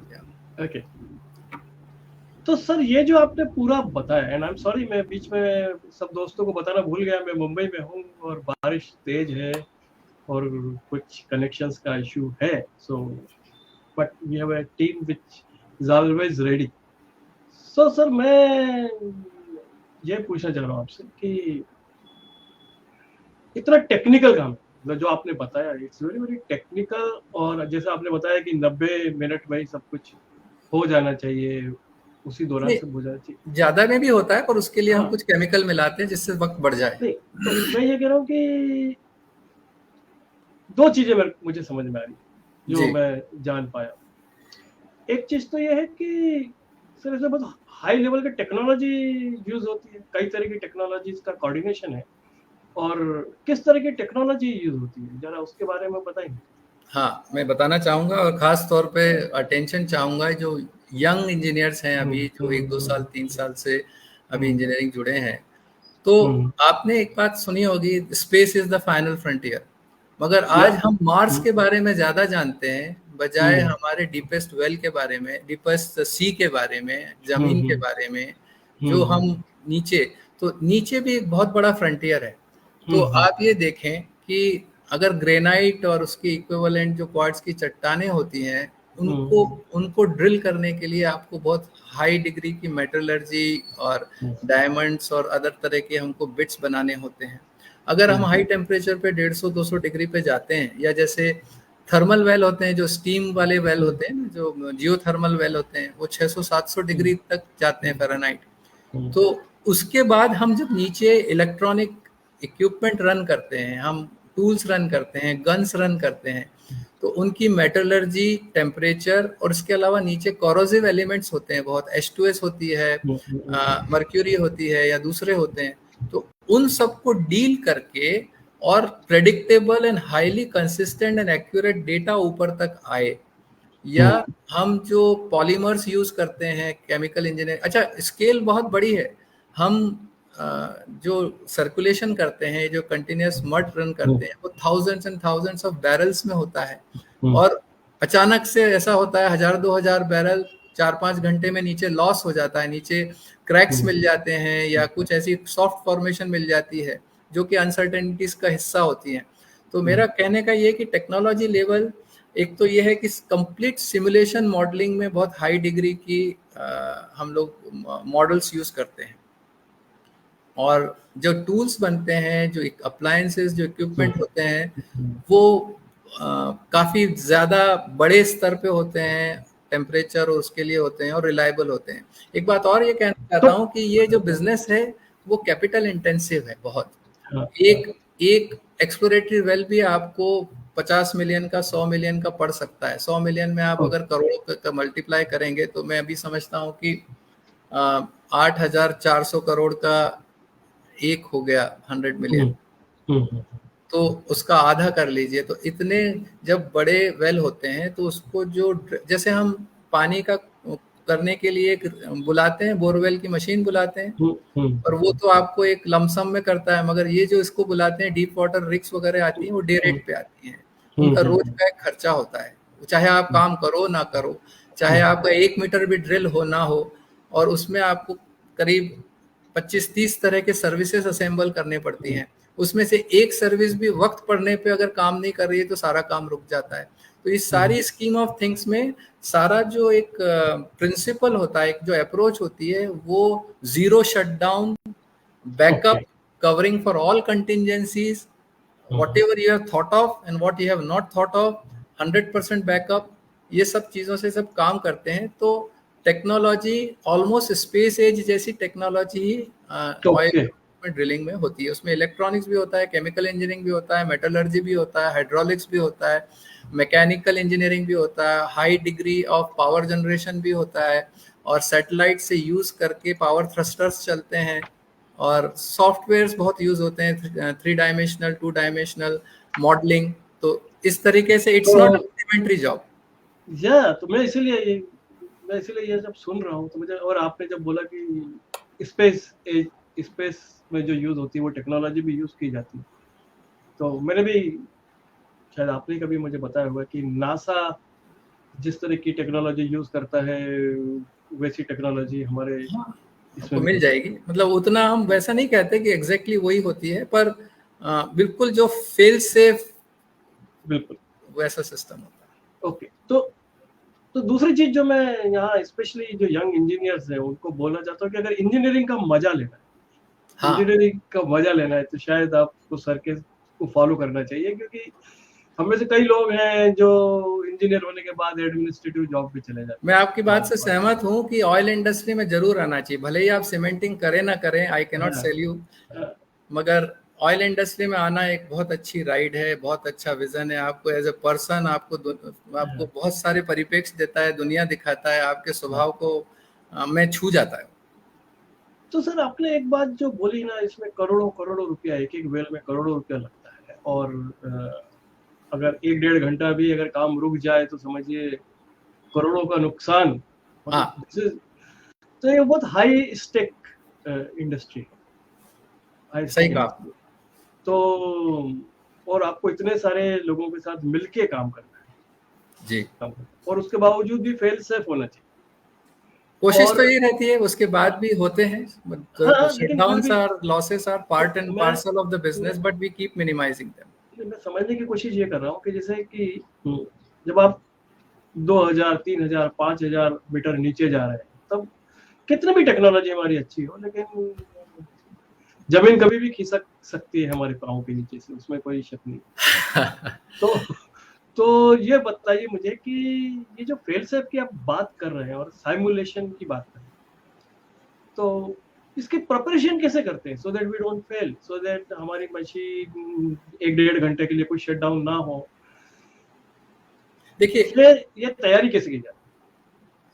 Okay, तो सर ये जो आपने पूरा बताया, एंड आई एम सॉरी मैं बीच में सब दोस्तों को बताना भूल गया, मैं मुंबई में हूँ और बारिश तेज है और कुछ कनेक्शंस का इशू है, so but we have a team which is always ready. So sir मैं ये पूछना चाह रहा हूँ आपसे कि इतना टेक्निकल काम जो आपने बताया, इट्स वेरी वेरी टेक्निकल, और जैसे आपने बताया कि 90 मिनट में ही सब कुछ हो जाना चाहिए, उसी दौरान से हो जाना चाहिए। ज्यादा में भी होता है, पर उसके लिए हम कुछ केमिकल मिलाते हैं जिससे वक्त बढ़ जाए। तो मैं ये कह रहा हूँ कि 2 चीजें मुझे समझ में आ रही जो मैं जान पाया। एक चीज तो ये है कि सर इसमें बहुत हाई लेवल की टेक्नोलॉजी यूज होती है, कई तरह की टेक्नोलॉजीज का कोऑर्डिनेशन है, और किस तरह की टेक्नोलॉजी यूज होती है, जरा उसके बारे में बताएंगे। हाँ, मैं बताना चाहूँगा और ख़ास तौर पे अटेंशन चाहूँगा जो यंग इंजीनियर्स हैं अभी, जो 1-2 साल 3 साल से अभी इंजीनियरिंग जुड़े हैं। तो आपने एक बात सुनी होगी, space is the final frontier. मगर आज हम मार्स के बारे में ज़्यादा जानते हैं बजाय हमारे डीपेस्ट वेल के बारे में, डीपेस्ट सी के बारे में, ज़मीन के बारे में, जो हम नीचे भी एक बहुत बड़ा फ्रंटियर है। तो आप ये देखें कि अगर ग्रेनाइट और उसकी इक्विवेलेंट जो क्वार्ट्ज की चट्टानें होती हैं, उनको ड्रिल करने के लिए आपको बहुत हाई डिग्री की मेटलर्जी और डायमंड्स और अदर तरह के हमको बिट्स बनाने होते हैं। अगर हम हाई टेम्परेचर पे 150-200 डिग्री पे जाते हैं, या जैसे थर्मल वेल होते हैं, जो स्टीम वाले वेल होते हैं ना, जो जियोथर्मल वेल होते हैं, वो 600-700 डिग्री तक जाते हैं फ़ारेनहाइट। तो उसके बाद हम जब नीचे इलेक्ट्रॉनिक इक्विपमेंट रन करते हैं, हम टूल्स रन करते हैं, गन्स रन करते हैं, तो उनकी मेटलर्जी, टेम्परेचर और इसके अलावा नीचे कोरोसिव एलिमेंट्स होते हैं बहुत, H2S होती है, मर्क्यूरी होती है या दूसरे होते हैं। तो उन सबको डील करके और predictable and highly consistent and accurate data ऊपर तक आए, या हम जो पॉलीमर्स यूज करते हैं केमिकल इंजीनियर, अच्छा स्केल बहुत बड़ी है। हम जो सर्कुलेशन करते हैं, जो कंटिन्यूस मड रन करते हैं, वो thousands and thousands of barrels में होता है, और अचानक से ऐसा होता है 1000-2000 बैरल 4-5 घंटे में नीचे लॉस हो जाता है, नीचे क्रैक्स मिल जाते हैं या कुछ ऐसी सॉफ्ट फॉर्मेशन मिल जाती है जो कि अनसर्टेनिटीज का हिस्सा होती हैं। तो मेरा कहने का ये कि टेक्नोलॉजी लेवल एक तो ये है कि कंप्लीट सिमुलेशन मॉडलिंग में बहुत हाई डिग्री की हम लोग मॉडल्स यूज करते हैं, और जो टूल्स बनते हैं, जो अप्लायंसेस, जो इक्विपमेंट होते हैं, वो काफ़ी ज़्यादा बड़े स्तर पे होते हैं, टेम्परेचर और उसके लिए होते हैं, और रिलायबल होते हैं। एक बात और ये कहना चाहता हूँ कि ये जो बिजनेस है वो कैपिटल इंटेंसिव है बहुत। एक एक्सप्लोरेटरी वेल भी आपको 50 मिलियन का, 100 मिलियन का पड़ सकता है। 100 मिलियन में आप अगर करोड़ का मल्टीप्लाई करेंगे, तो मैं अभी समझता हूँ कि 8,400 करोड़ का एक हो गया 100 मिलियन, तो उसका आधा कर लीजिए। तो इतने जब बड़े वेल होते हैं, तो उसको जो जैसे हम पानी का करने के लिए बुलाते हैं, बोरवेल की मशीन बुलाते हैं, और वो तो आपको एक लमसम में करता है, मगर ये जो इसको बुलाते हैं डीप वाटर रिग्स वगैरह आती हैं, वो डे रेट पे आती हैं, उनका रोज का एक खर्चा होता है, चाहे आप काम करो ना करो, चाहे आपका 1 मीटर भी ड्रिल हो ना हो, और उसमें आपको करीब 25-30 तरह के सर्विसेज असेंबल करने पड़ती हैं। उसमें से एक सर्विस भी वक्त पड़ने पे अगर काम नहीं कर रही है, तो सारा काम रुक जाता है। तो इस सारी स्कीम ऑफ थिंग्स में सारा जो एक प्रिंसिपल होता है, एक जो अप्रोच होती है, वो zero shutdown, backup, covering for all contingencies, whatever you have thought of and what you have not thought of, 100% backup, ये सब चीज़ों से सब काम करते हैं। तो टेक्नोलॉजी ऑलमोस्ट स्पेस एज जैसी टेक्नोलॉजी ही ऑयल में ड्रिलिंग में होती है। उसमें इलेक्ट्रॉनिक्स भी होता है, केमिकल इंजीनियरिंग भी होता है, मेटलर्जी भी होता है, हाइड्रोलिक्स भी होता है, मैकेनिकल इंजीनियरिंग भी होता है, high degree of power generation भी होता है, और सैटेलाइट से यूज करके पावर थ्रस्टर्स चलते हैं, और सॉफ्टवेयर्स बहुत यूज होते हैं, 3 डायमेंशनल 2 डायमेंशनल मॉडलिंग। तो इस तरीके से इट्स नॉट एलिमेंट्री जॉब। तो मैं इसीलिए ये जब सुन रहा हूँ, तो मुझे, और आपने जब बोला कि स्पेस में जो यूज होती है वो टेक्नोलॉजी भी यूज की जाती है, तो मैंने भी, शायद आपने कभी मुझे बताया होगा कि नासा जिस तरह की टेक्नोलॉजी यूज करता है, वैसी टेक्नोलॉजी हमारे इसमें मिल जाएगी। मतलब उतना हम वैसा नहीं कहते कि एग्जैक्टली वही होती है, पर बिल्कुल जो फेल सेफ, बिल्कुल वैसा सिस्टम होता है। ओके, तो दूसरी चीज जो मैं यहाँ स्पेशली जो यंग इंजीनियर्स हैं उनको बोलना चाहता हूँ कि अगर इंजीनियरिंग का मजा लेना है, इंजीनियरिंग का मजा लेना है, तो शायद आपको सर के को फॉलो करना चाहिए, क्योंकि हमें से कई लोग हैं जो इंजीनियर होने के बाद एडमिनिस्ट्रेटिव जॉब पे चले जाते हैं। मैं आपकी बात से सहमत हूँ कि ऑयल इंडस्ट्री में जरूर आना चाहिए, भले ही आप सीमेंटिंग करें ना करें, I can not sell you, मगर ऑयल इंडस्ट्री में आना एक बहुत अच्छी राइड है, बहुत अच्छा विजन है। आपको एज ए पर्सन आपको बहुत सारे परिप्रेक्ष्य देता है, दुनिया दिखाता है, आपके स्वभाव को मैं छू जाता है। तो सर आपने एक बात जो बोली ना, इसमें करोड़ों करोड़ों रुपया, एक एक वेल में करोड़ों रुपया लगता है, और अगर 1-1.5 घंटा भी अगर काम रुक जाए तो समझिए करोड़ों का नुकसान। हाँ। तो ये बहुत हाई स्टेक इंडस्ट्री, हाई सही स्टेक। कहा। तो और आपको इतने सारे लोगों के साथ मिलके काम करना है जी, और उसके बावजूद भी फेल सेफ होना चाहिए। कोशिश और तो ये रहती है, उसके बाद भी होते हैं, हाँ, लेकिन फिर shutdowns भी are losses are part and मैं parcel of the business, but we keep minimizing them. मैं समझने की कोशिश ये कर रहा हूँ कि जैसे कि जब आप 2000, 3000, 5000 मीटर नीचे जा रहे हैं, तब कितनी भी टेक्नोलॉजी हमारी अच्छी हो, लेकिन जमीन कभी भी खिसक सकती है हमारे पाँव के नीचे से, उसमें कोई शक नहीं। तो ये बताइए मुझे कि ये जो फेल सेफ की आप बात कर रहे हैं और साइमुलेशन की बात कर रहे हैं, तो इसकी प्रिपरेशन कैसे करते हैं, so that we don't fail, so that हमारी मशीन 1-1.5 घंटे के लिए कोई शटडाउन ना हो? देखिए, ये तैयारी कैसे की जाती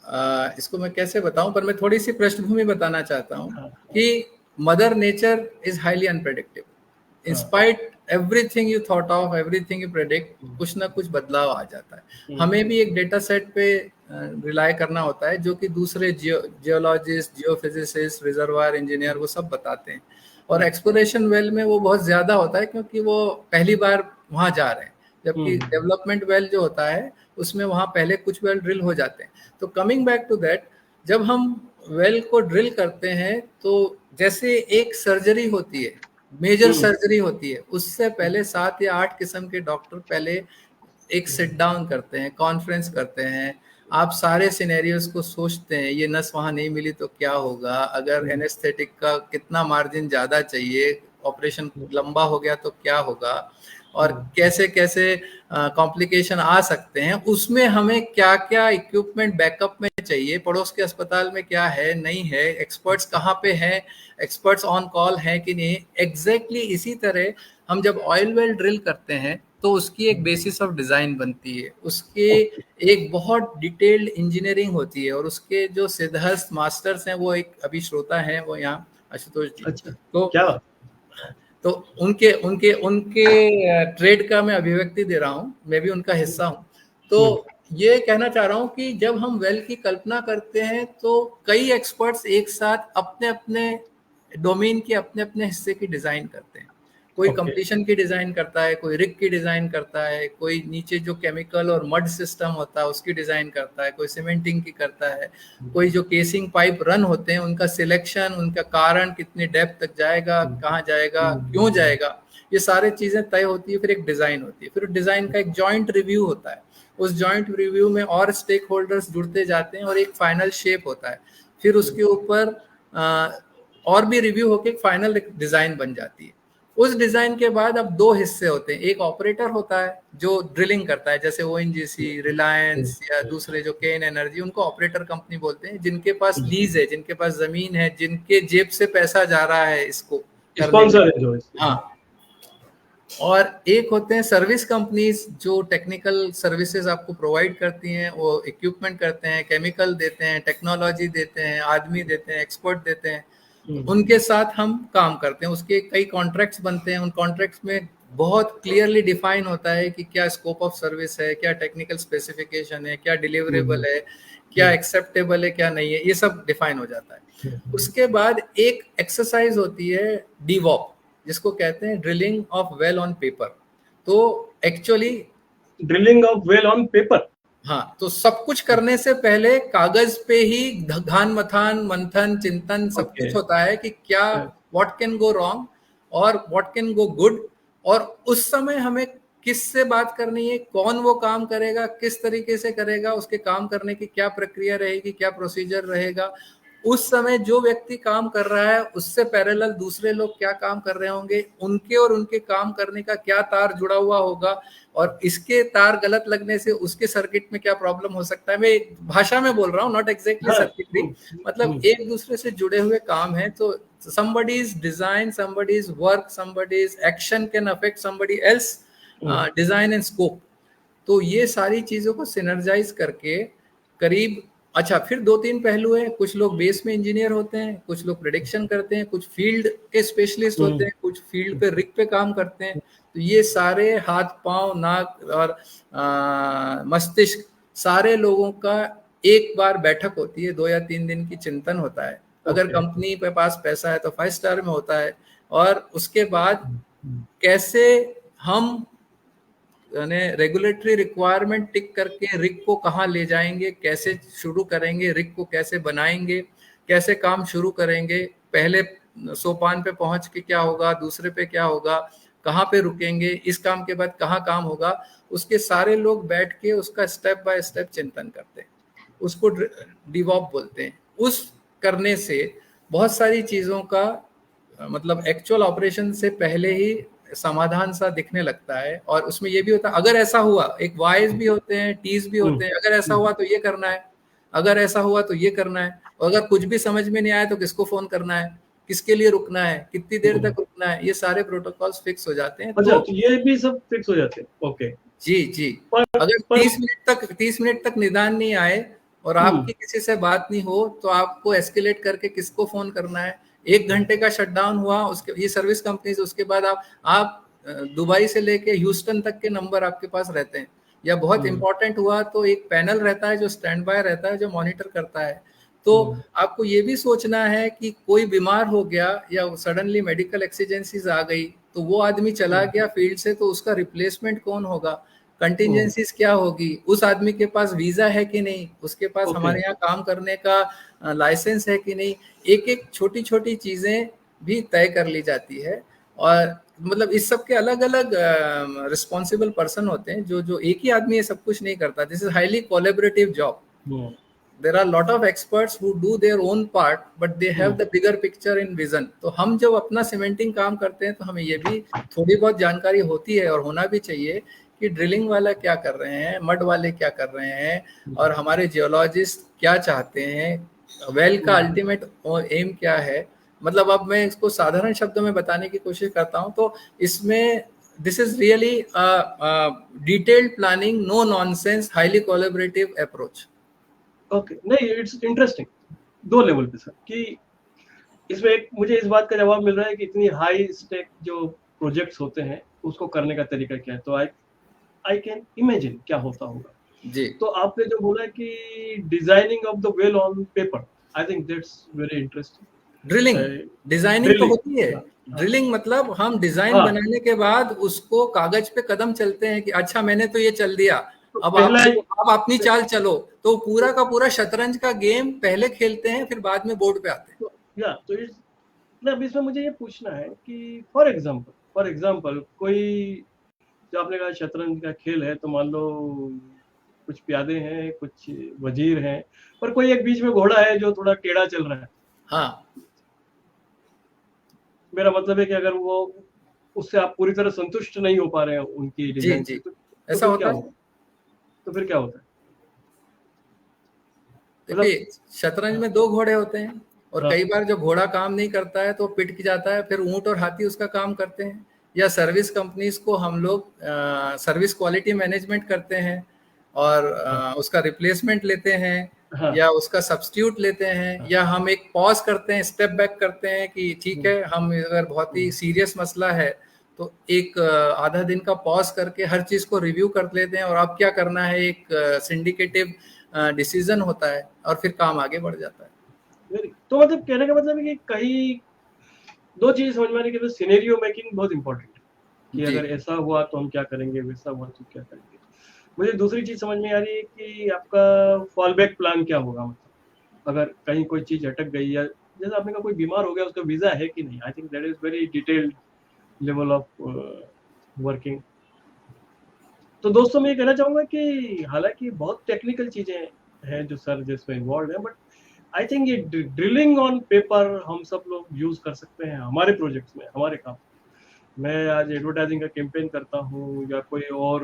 है? इसको मैं कैसे बताऊं, पर मैं थोड़ी सी पृष्ठभूमि बताना चाहता हूं हाँ, कि mother nature is highly unpredictable. In spite everything you thought of, everything you predict, कुछ ना कुछ बदलाव आ जाता है। हमें भी एक डेटा सेट पे रिलाय करना होता है, जो कि दूसरे जियोलॉजिस्ट, जियोफिजिसिस्ट, रिजर्वायर इंजीनियर वो सब बताते हैं। और एक्सप्लोरेशन वेल में वो बहुत ज्यादा होता है, क्योंकि वो पहली बार वहां जा रहे हैं, जबकि डेवलपमेंट वेल जो होता है उसमें वहां पहले कुछ वेल ड्रिल हो जाते हैं। तो कमिंग बैक टू दैट, जब हम वेल को ड्रिल करते हैं तो जैसे एक सर्जरी होती है, मेजर सर्जरी होती है, उससे पहले 7 या 8 किस्म के डॉक्टर पहले एक सिट डाउन करते हैं, कॉन्फ्रेंस करते हैं। आप सारे सिनेरियोज को सोचते हैं, ये नस वहां नहीं मिली तो क्या होगा, अगर एनेस्थेटिक का कितना मार्जिन ज्यादा चाहिए, ऑपरेशन लंबा हो गया तो क्या होगा, और कैसे कैसे कॉम्प्लिकेशन आ सकते हैं, उसमें हमें क्या क्या इक्विपमेंट बैकअप में चाहिए, पड़ोस के अस्पताल में क्या है नहीं है, एक्सपर्ट्स कहाँ पे हैं, एक्सपर्ट्स ऑन कॉल हैं कि नहीं। एग्जैक्टली इसी तरह हम जब ऑयल वेल ड्रिल करते हैं तो उसकी एक बेसिस ऑफ डिजाइन बनती है, उसके एक बहुत डिटेल्ड इंजीनियरिंग होती है, और उसके जो सिद्धहस्त मास्टर्स हैं, वो एक अभी श्रोता हैं वो यहाँ, आशुतोष जी। अच्छा, तो क्या? तो उनके उनके उनके ट्रेड का मैं अभिव्यक्ति दे रहा हूँ, मैं भी उनका हिस्सा हूँ। तो ये कहना चाह रहा हूँ कि जब हम वेल की कल्पना करते हैं तो कई एक्सपर्ट्स एक साथ अपने अपने डोमेन के अपने अपने हिस्से की डिजाइन करते हैं। कोई कंप्लीशन की डिजाइन करता है, कोई रिग की डिजाइन करता है, कोई नीचे जो केमिकल और मड सिस्टम होता है उसकी डिजाइन करता है, कोई सीमेंटिंग की करता है, कोई जो केसिंग पाइप रन होते हैं उनका सिलेक्शन, उनका कारण, कितनी डेप्थ तक जाएगा, कहाँ जाएगा, क्यों जाएगा, ये सारी चीजें तय होती है। फिर एक डिजाइन होती है, फिर डिजाइन का एक जॉइंट रिव्यू होता है, उस जॉइंट रिव्यू में और स्टेक होल्डर्स जुड़ते जाते हैं और एक फाइनल शेप होता है। फिर उसके ऊपर और भी रिव्यू होकर फाइनल डिजाइन बन जाती है। उस डिजाइन के बाद अब 2 हिस्से होते हैं, एक ऑपरेटर होता है जो ड्रिलिंग करता है, जैसे ओएनजीसी, रिलायंस या दूसरे जो केन एनर्जी, उनको ऑपरेटर कंपनी बोलते हैं, जिनके पास लीज है, जिनके पास जमीन है, जिनके जेब से पैसा जा रहा है इसको स्पॉन्सर है जो। हाँ। और एक होते हैं सर्विस कंपनीज जो टेक्निकल सर्विसेज आपको प्रोवाइड करती हैं, वो इक्विपमेंट करते हैं, केमिकल देते हैं, टेक्नोलॉजी देते हैं, आदमी देते हैं, एक्सपर्ट देते हैं, उनके साथ हम काम करते हैं। उसके कई कॉन्ट्रैक्ट्स बनते हैं, उन कॉन्ट्रैक्ट्स में बहुत क्लियरली डिफाइन होता है कि क्या स्कोप ऑफ सर्विस है, क्या टेक्निकल स्पेसिफिकेशन है, क्या डिलीवरेबल है, क्या एक्सेप्टेबल है, क्या नहीं है, ये सब डिफाइन हो जाता है। उसके बाद एक एक्सरसाइज होती है डीवॉप, जिसको कहते हैं drilling of well on paper. तो actually drilling of well on paper, हाँ, तो सब कुछ करने से पहले कागज पे ही घान मथान मंथन चिंतन सब कुछ होता है कि क्या व्हाट कैन गो रॉन्ग और व्हाट कैन गो गुड, और उस समय हमें किससे बात करनी है, कौन वो काम करेगा, किस तरीके से करेगा, उसके काम करने की क्या प्रक्रिया रहेगी, क्या प्रोसीजर रहेगा, उस समय जो व्यक्ति काम कर रहा है उससे पैरेलल दूसरे लोग क्या काम कर रहे होंगे, उनके और उनके काम करने का क्या तार जुड़ा हुआ होगा, और इसके तार गलत लगने से उसके सर्किट में क्या प्रॉब्लम हो सकता है। मैं भाषा में बोल रहा हूँ, नॉट एग्जैक्टली सर्किटरी, मतलब एक दूसरे से जुड़े हुए काम है। तो somebody's design, somebody's work, somebody's action can affect somebody else design and scope। तो ये सारी चीजों को सिनर्जाइज करके करीब अच्छा, फिर 2-3 पहलू हैं। कुछ लोग बेस में इंजीनियर होते हैं, कुछ लोग प्रेडिक्शन करते हैं, कुछ फील्ड के स्पेशलिस्ट होते हैं, कुछ फील्ड पे रिग पे काम करते हैं। तो ये सारे हाथ पांव, नाक और मस्तिष्क, सारे लोगों का एक बार बैठक होती है, 2 या 3 दिन की चिंतन होता है। अगर कंपनी के पास पैसा है तो 5 स्टार में होता है, और उसके बाद कैसे हम रेगुलेटरी रिक्वायरमेंट टिक करके रिग को कहाँ ले जाएंगे, कैसे शुरू करेंगे, रिग को कैसे बनाएंगे, कैसे काम शुरू करेंगे, पहले सोपान पे पहुंच के क्या होगा, दूसरे पे क्या होगा, कहाँ पे रुकेंगे, इस काम के बाद कहाँ काम होगा, उसके सारे लोग बैठ के उसका स्टेप बाय स्टेप चिंतन करते हैं। उसको डिवॉप बोलते हैं। उस करने से बहुत सारी चीज़ों का मतलब एक्चुअल ऑपरेशन से पहले ही समाधान सा दिखने लगता है। और उसमें ये भी होता है, अगर ऐसा हुआ, एक वाइज भी होते हैं, टीज भी होते हैं, अगर ऐसा हुआ तो ये करना है, अगर ऐसा हुआ तो ये करना है, और अगर कुछ भी समझ में नहीं आया तो किसको फोन करना है, किसके लिए रुकना है, कितनी देर तक रुकना है, ये सारे प्रोटोकॉल्स फिक्स हो जाते हैं। अच्छा, तो ये भी सब फिक्स हो जाते हैं। ओके जी जी। अगर 30 मिनट तक निदान नहीं आए और आपकी किसी से बात नहीं हो तो आपको एस्केलेट करके किसको फोन करना है। 1 घंटे का शटडाउन हुआ, उसके ये सर्विस कंपनीज, उसके बाद आप दुबई से लेके ह्यूस्टन तक के नंबर आपके पास रहते हैं। या बहुत इंपॉर्टेंट हुआ तो एक पैनल रहता है जो स्टैंड बाय रहता है, जो मॉनिटर करता है। तो आपको ये भी सोचना है कि कोई बीमार हो गया या सडनली मेडिकल एक्सीजेंसीज आ गई तो वो आदमी चला गया फील्ड से, तो उसका रिप्लेसमेंट कौन होगा, कंटिजेंसीज क्या होगी, उस आदमी के पास वीजा है कि नहीं, उसके पास हमारे यहाँ काम करने का लाइसेंस है कि नहीं। एक एक छोटी छोटी चीजें भी तय कर ली जाती है। और मतलब इस सब के अलग अलग रिस्पॉन्सिबल पर्सन होते हैं, जो एक ही आदमी ये सब कुछ नहीं करता। This is highly collaborative job. There are a lot of experts who do their own part, but they have the bigger picture in vision. तो हम जब अपना सीमेंटिंग काम करते हैं तो हमें ये भी थोड़ी बहुत जानकारी होती है और होना भी चाहिए कि ड्रिलिंग वाला क्या कर रहे हैं, मड वाले क्या कर रहे हैं, और हमारे जियोलॉजिस्ट क्या चाहते हैं, वेल का अल्टीमेट एम क्या है। मतलब अब मैं इसको साधारण शब्दों में बताने की कोशिश करता हूँ तो इसमें this is really detailed planning, no nonsense, highly collaborative approach. Okay, नहीं, इट्स इंटरेस्टिंग 2 लेवल पे सर, कि इसमें एक मुझे इस बात का जवाब मिल रहा है कि इतनी हाई स्टेक जो प्रोजेक्ट्स होते हैं उसको करने का तरीका क्या है। तो आई कैन इमेजिन क्या होता होगा जी। तो आपने जो बोला कि designing of the well on paper, I think that's very interesting. Designing तो होती है। ड्रिलिंग मतलब हम डिजाइन बनाने के बाद उसको कागज पे कदम चलते हैं कि अच्छा मैंने तो ये चल दिया, अब आप अपनी चाल चलो। तो पूरा का पूरा शतरंज का गेम पहले खेलते हैं, फिर बाद में बोर्ड पे आते हैं। तो अब इसमें मुझे ये पूछना है कि फॉर एग्जाम्पल कोई, जो आपने कहा शतरंज का खेल है, तो मान लो कुछ प्यादे हैं, कुछ वजीर हैं, पर कोई एक बीच में घोड़ा है जो थोड़ा टेढ़ा चल रहा है। हाँ, मेरा मतलब है कि अगर वो उससे आप पूरी तरह संतुष्ट नहीं हो पा रहे हैं उनकी डिजाइन से, तो ऐसा होता है। तो फिर क्या होता है? देखिए, शतरंज में 2 घोड़े होते हैं और कई बार जो घोड़ा काम नहीं करता है तो पिट की जाता है, फिर ऊंट और हाथी उसका काम करते हैं। या सर्विस कंपनीज को हम लोग सर्विस क्वालिटी मैनेजमेंट करते हैं और उसका रिप्लेसमेंट लेते हैं या उसका सब्स्टिट्यूट लेते हैं, या हम एक पॉज करते हैं, स्टेप बैक करते हैं कि ठीक है, हम अगर बहुत ही सीरियस मसला है तो एक आधा दिन का पॉज करके हर चीज को रिव्यू कर लेते हैं और अब क्या करना है, एक सिंडिकेटिव डिसीजन होता है और फिर काम आगे बढ़ जाता है। तो मतलब कहने का मतलब है कि कहीं 2 चीजें समझ में आने के लिए सिनेरियो मेकिंग बहुत इंपॉर्टेंट है कि अगर ऐसा हुआ तो हम क्या करेंगे, वैसा हुआ तो क्या करेंगे। मुझे दूसरी चीज समझ में आ रही है कि आपका फॉल बैक प्लान क्या होगा। मतलब अगर कहीं कोई चीज अटक गई, या जैसे आपने कहा कोई बीमार हो गया, उसका वीजा है कि नहीं। I think that is very detailed level of working. तो दोस्तों मैं ये कहना चाहूंगा कि हालांकि बहुत टेक्निकल चीजें हैं जो सर जिसमें इन्वॉल्व है, बट आई थिंक ये ड्रिलिंग ऑन पेपर हम सब लोग यूज कर सकते हैं हमारे प्रोजेक्ट्स में, हमारे काम। मैं आज एडवर्टाइजिंग का कैंपेन करता हूँ, या कोई और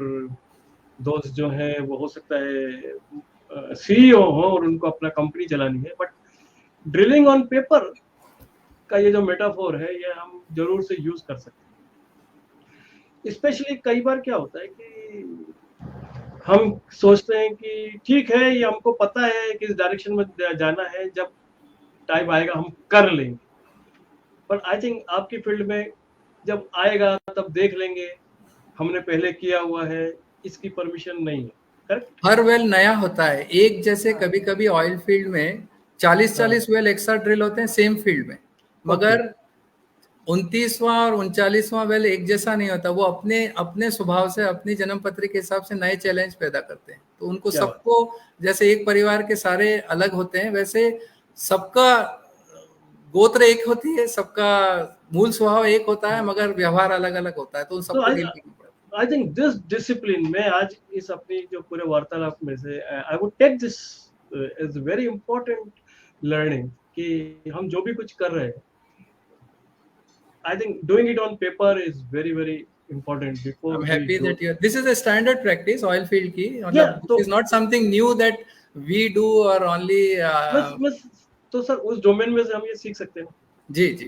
दोस्त जो है वो हो सकता है सीईओ हो और उनको अपना कंपनी चलानी है, बट ड्रिलिंग ऑन पेपर का ये जो मेटाफोर है ये हम जरूर से यूज कर सकते हैं। स्पेशली कई बार क्या होता है कि हम सोचते हैं कि ठीक है, ये हमको पता है कि इस डायरेक्शन में जाना है, जब टाइम आएगा हम कर लेंगे। पर आई थिंक आपकी फील्ड में जब आएगा तब देख लेंगे, हमने पहले किया हुआ है, इसकी परमिशन नहीं है। करेक्ट? हर वेल नया होता है। एक जैसे कभी कभी ऑयल फील्ड में 40-40 वेल एक साथ ड्रिल होते हैं सेम फील्ड में, मगर 29वां और 39वां वेल एक जैसा नहीं होता। वो अपने अपने स्वभाव से, अपनी जन्म पत्री के हिसाब से नए चैलेंज पैदा करते हैं। तो उनको क्या बात। सबको, जैसे एक परिवार के सारे अलग होते हैं, वैसे सबका गोत्र एक होती है, सबका मूल स्वभाव एक होता है, मगर व्यवहार अलग अलग होता है। तो उन सबको डील करना पड़ता है। आई थिंक दिस डिसिप्लिन में आज इस अपनी जो पूरे वार्तालाप में से I would take this is very important learning कि हम जो भी कुछ कर रहे हैं, I think doing it on paper is very very important before I'm we happy do. that this is a standard practice oil field की, Yeah, this is not something new that we do or only बस तो सर उस डोमेन में से हम ये सीख सकते हैं। जी जी।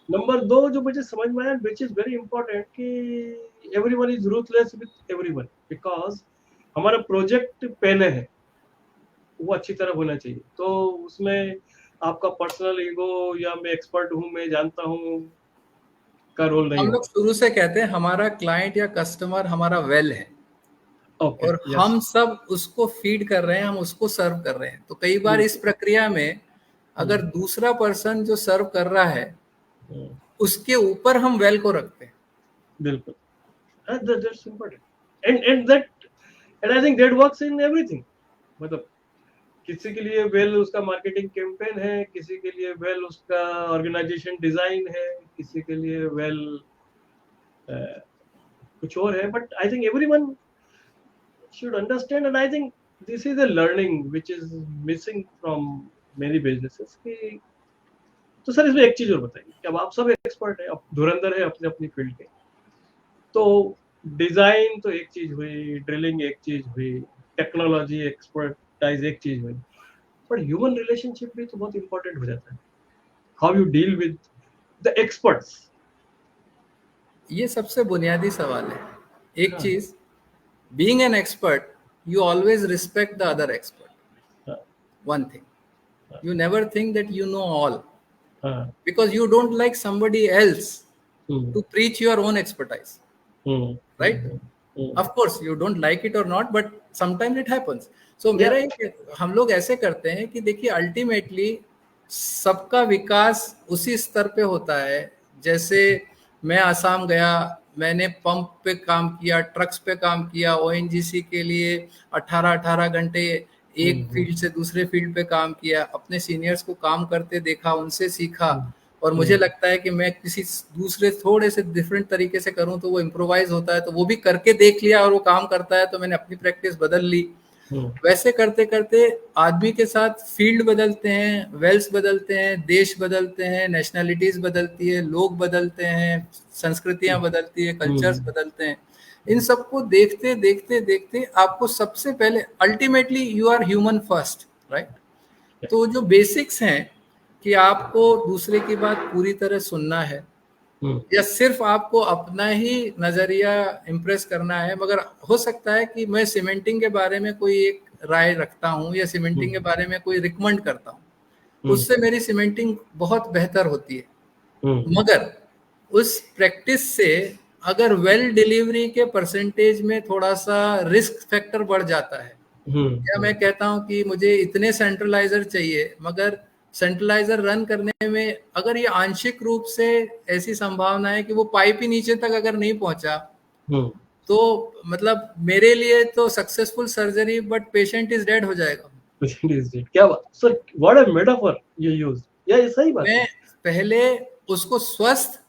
नंबर 2 जो मुझे समझ में आया, which is very important, कि everyone is ruthless with everyone because हमारा प्रोजेक्ट पहले है, वो अच्छी तरह होना चाहिए। तो उसमें आपका पर्सनल ईगो या मैं एक्सपर्ट हूँ, मैं जानता हूँ का रोल नहीं हम होगा। लोग शुरू से कहते हैं हमारा क्लाइंट या कस्टमर हमारा वेल है, Okay, और yes. हम सब उसको फीड कर रहे हैं, हम उसको सर्व कर रहे हैं। तो कई बार इस प्रक्रिया में अगर दूसरा पर्सन जो सर्व कर रहा है उसके ऊपर हम वेल को रखते हैं। बिल्कुल, that's important, and I think that works in everything. मतलब किसी के लिए वेल उसका मार्केटिंग कैंपेन है, किसी के लिए वेल उसका ऑर्गेनाइजेशन डिजाइन है, किसी के लिए वेल कुछ और है। But I think everyone should understand, and I think this is a learning which is missing from many businesses कि तो सर इसमें एक चीज और बताइए कि अब आप सब एक्सपर्ट है, अब धुरंधर है अपने अपनी फील्ड के, तो डिजाइन तो एक चीज हुई, ड्रिलिंग एक चीज हुई, टेक्नोलॉजी एक्सपर्टाइज एक चीज हुई, बट ह्यूमन रिलेशनशिप भी तो बहुत इंपॉर्टेंट हो जाता है। How you deal with the experts, ये सबसे बुनियादी सवाल है। एक चीज, being an expert, you always respect the other expert. One thing, you never think that you know all, because you don't like somebody else to preach your own expertise, right? Of course you don't like it or not, but sometimes it happens. So मेरा हम लोग ऐसे करते हैं कि देखिए अल्टीमेटली सबका विकास उसी स्तर पे होता है। जैसे मैं आसाम गया, मैंने पंप पे काम किया, ट्रक्स पे काम किया, ओएनजीसी के लिए 18 घंटे एक फील्ड से दूसरे फील्ड पे काम किया, अपने सीनियर्स को काम करते देखा, उनसे सीखा, और मुझे लगता है कि मैं किसी दूसरे थोड़े से डिफरेंट तरीके से करूं तो वो इम्प्रोवाइज होता है, तो वो भी करके देख लिया और वो काम करता है, तो मैंने अपनी प्रैक्टिस बदल ली। वैसे करते करते आदमी के साथ फील्ड बदलते हैं, वेल्स बदलते हैं, देश बदलते हैं, नेशनैलिटीज बदलती है, लोग बदलते हैं, संस्कृतियां बदलती है, कल्चर्स बदलते हैं। इन सबको देखते देखते देखते आपको सबसे पहले ultimately you are human first, right? तो जो बेसिक्स हैं कि आपको दूसरे की बात पूरी तरह सुनना है, या सिर्फ आपको अपना ही नजरिया इम्प्रेस करना है, मगर हो सकता है कि मैं सीमेंटिंग के बारे में कोई एक राय रखता हूँ या सीमेंटिंग के बारे में कोई रिकमेंड करता हूँ, उससे मेरी सीमेंटिंग बहुत बेहतर होती है, मगर उस प्रैक्टिस से अगर वेल डिलीवरी के परसेंटेज में थोड़ा सा रिस्क फैक्टर बढ़ जाता है, या मैं कहता हूँ कि मुझे इतने सेंट्रलाइजर चाहिए, मगर सेंट्रलाइजर रन करने में अगर ये आंशिक रूप से ऐसी संभावना है कि वो पाइप ही नीचे तक अगर नहीं पहुंचा, तो मतलब मेरे लिए तो successful surgery but patient is dead हो जाएगा। पेशेंट इज डेड, क्या बात sir, what a metaphor you use. या ये सही बात है। मैं पहले उसको स्वस्थ,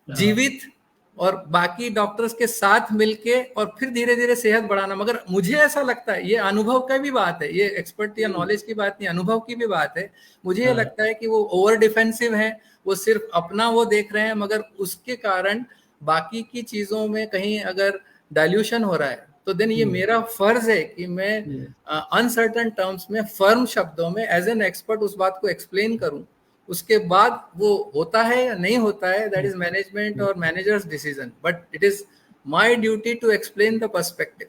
जीवित और बाकी डॉक्टर्स के साथ मिलके और फिर धीरे धीरे सेहत बढ़ाना। मगर मुझे ऐसा लगता है, ये अनुभव का भी बात है, ये एक्सपर्ट या नॉलेज की बात नहीं, अनुभव की भी बात है। मुझे ये लगता है कि वो ओवर डिफेंसिव है, वो सिर्फ अपना वो देख रहे हैं, मगर उसके कारण बाकी की चीजों में कहीं अगर डाइल्यूशन हो रहा है, तो देन ये मेरा फर्ज है कि मैं अनसर्टन टर्म्स में, फर्म शब्दों में एज एन एक्सपर्ट उस बात को एक्सप्लेन करूं। उसके बाद वो होता है या नहीं होता है, दैट इज मैनेजमेंट और managers decision, but it is my duty to explain the perspective.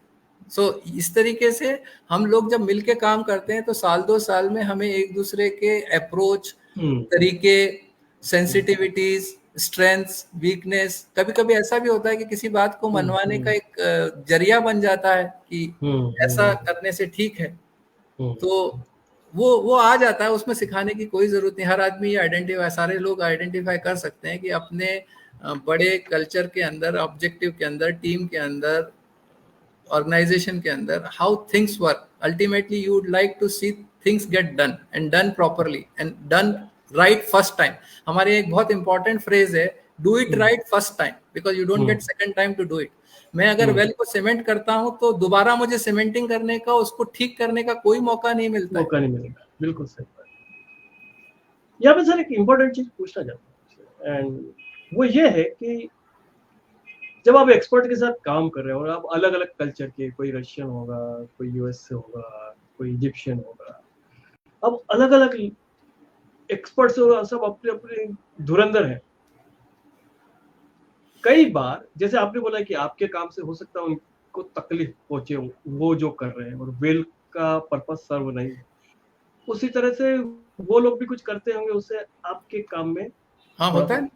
So इस तरीके से हम लोग जब मिलके काम करते हैं तो साल 2 साल में हमें एक दूसरे के अप्रोच, तरीके, सेंसिटिविटीज, स्ट्रेंथ्स, वीकनेस, कभी कभी ऐसा भी होता है कि किसी बात को मनवाने का एक जरिया बन जाता है कि ऐसा करने से ठीक है, तो वो आ जाता है, उसमें सिखाने की कोई जरूरत नहीं। हर आदमी ये सारे लोग आइडेंटिफाई कर सकते हैं कि अपने बड़े कल्चर के अंदर, ऑब्जेक्टिव के अंदर, टीम के अंदर, ऑर्गेनाइजेशन के अंदर how things work. Ultimately you would like to see things get done and done properly and done right first time. हमारे एक बहुत इंपॉर्टेंट फ्रेज है, do it right first time because you don't get second time to do it. मैं अगर वेल को सीमेंट करता हूं तो दोबारा मुझे सीमेंटिंग करने का, उसको ठीक करने का कोई मौका नहीं मिलता। बिल्कुल सही बात। यहाँ पे सर एक इम्पोर्टेंट चीज पूछना चाहता हूँ एंड वो ये है कि जब आप एक्सपर्ट के साथ काम कर रहे हो और आप अलग अलग कल्चर के, कोई रशियन होगा, कोई यूएस से होगा, कोई इजिप्शियन होगा, अब अलग अलग एक्सपर्ट्स होगा, सब अपने अपने धुरंधर हैं। कई बार जैसे आपने बोला कि आपके काम से हो सकता है उनको तकलीफ पहुंचे वो जो कर रहे हैं और वेल का पर्पस सर्व नहीं है, उसी तरह से वो लोग भी कुछ करते होंगे, उससे आपके काम में हाँ होता है,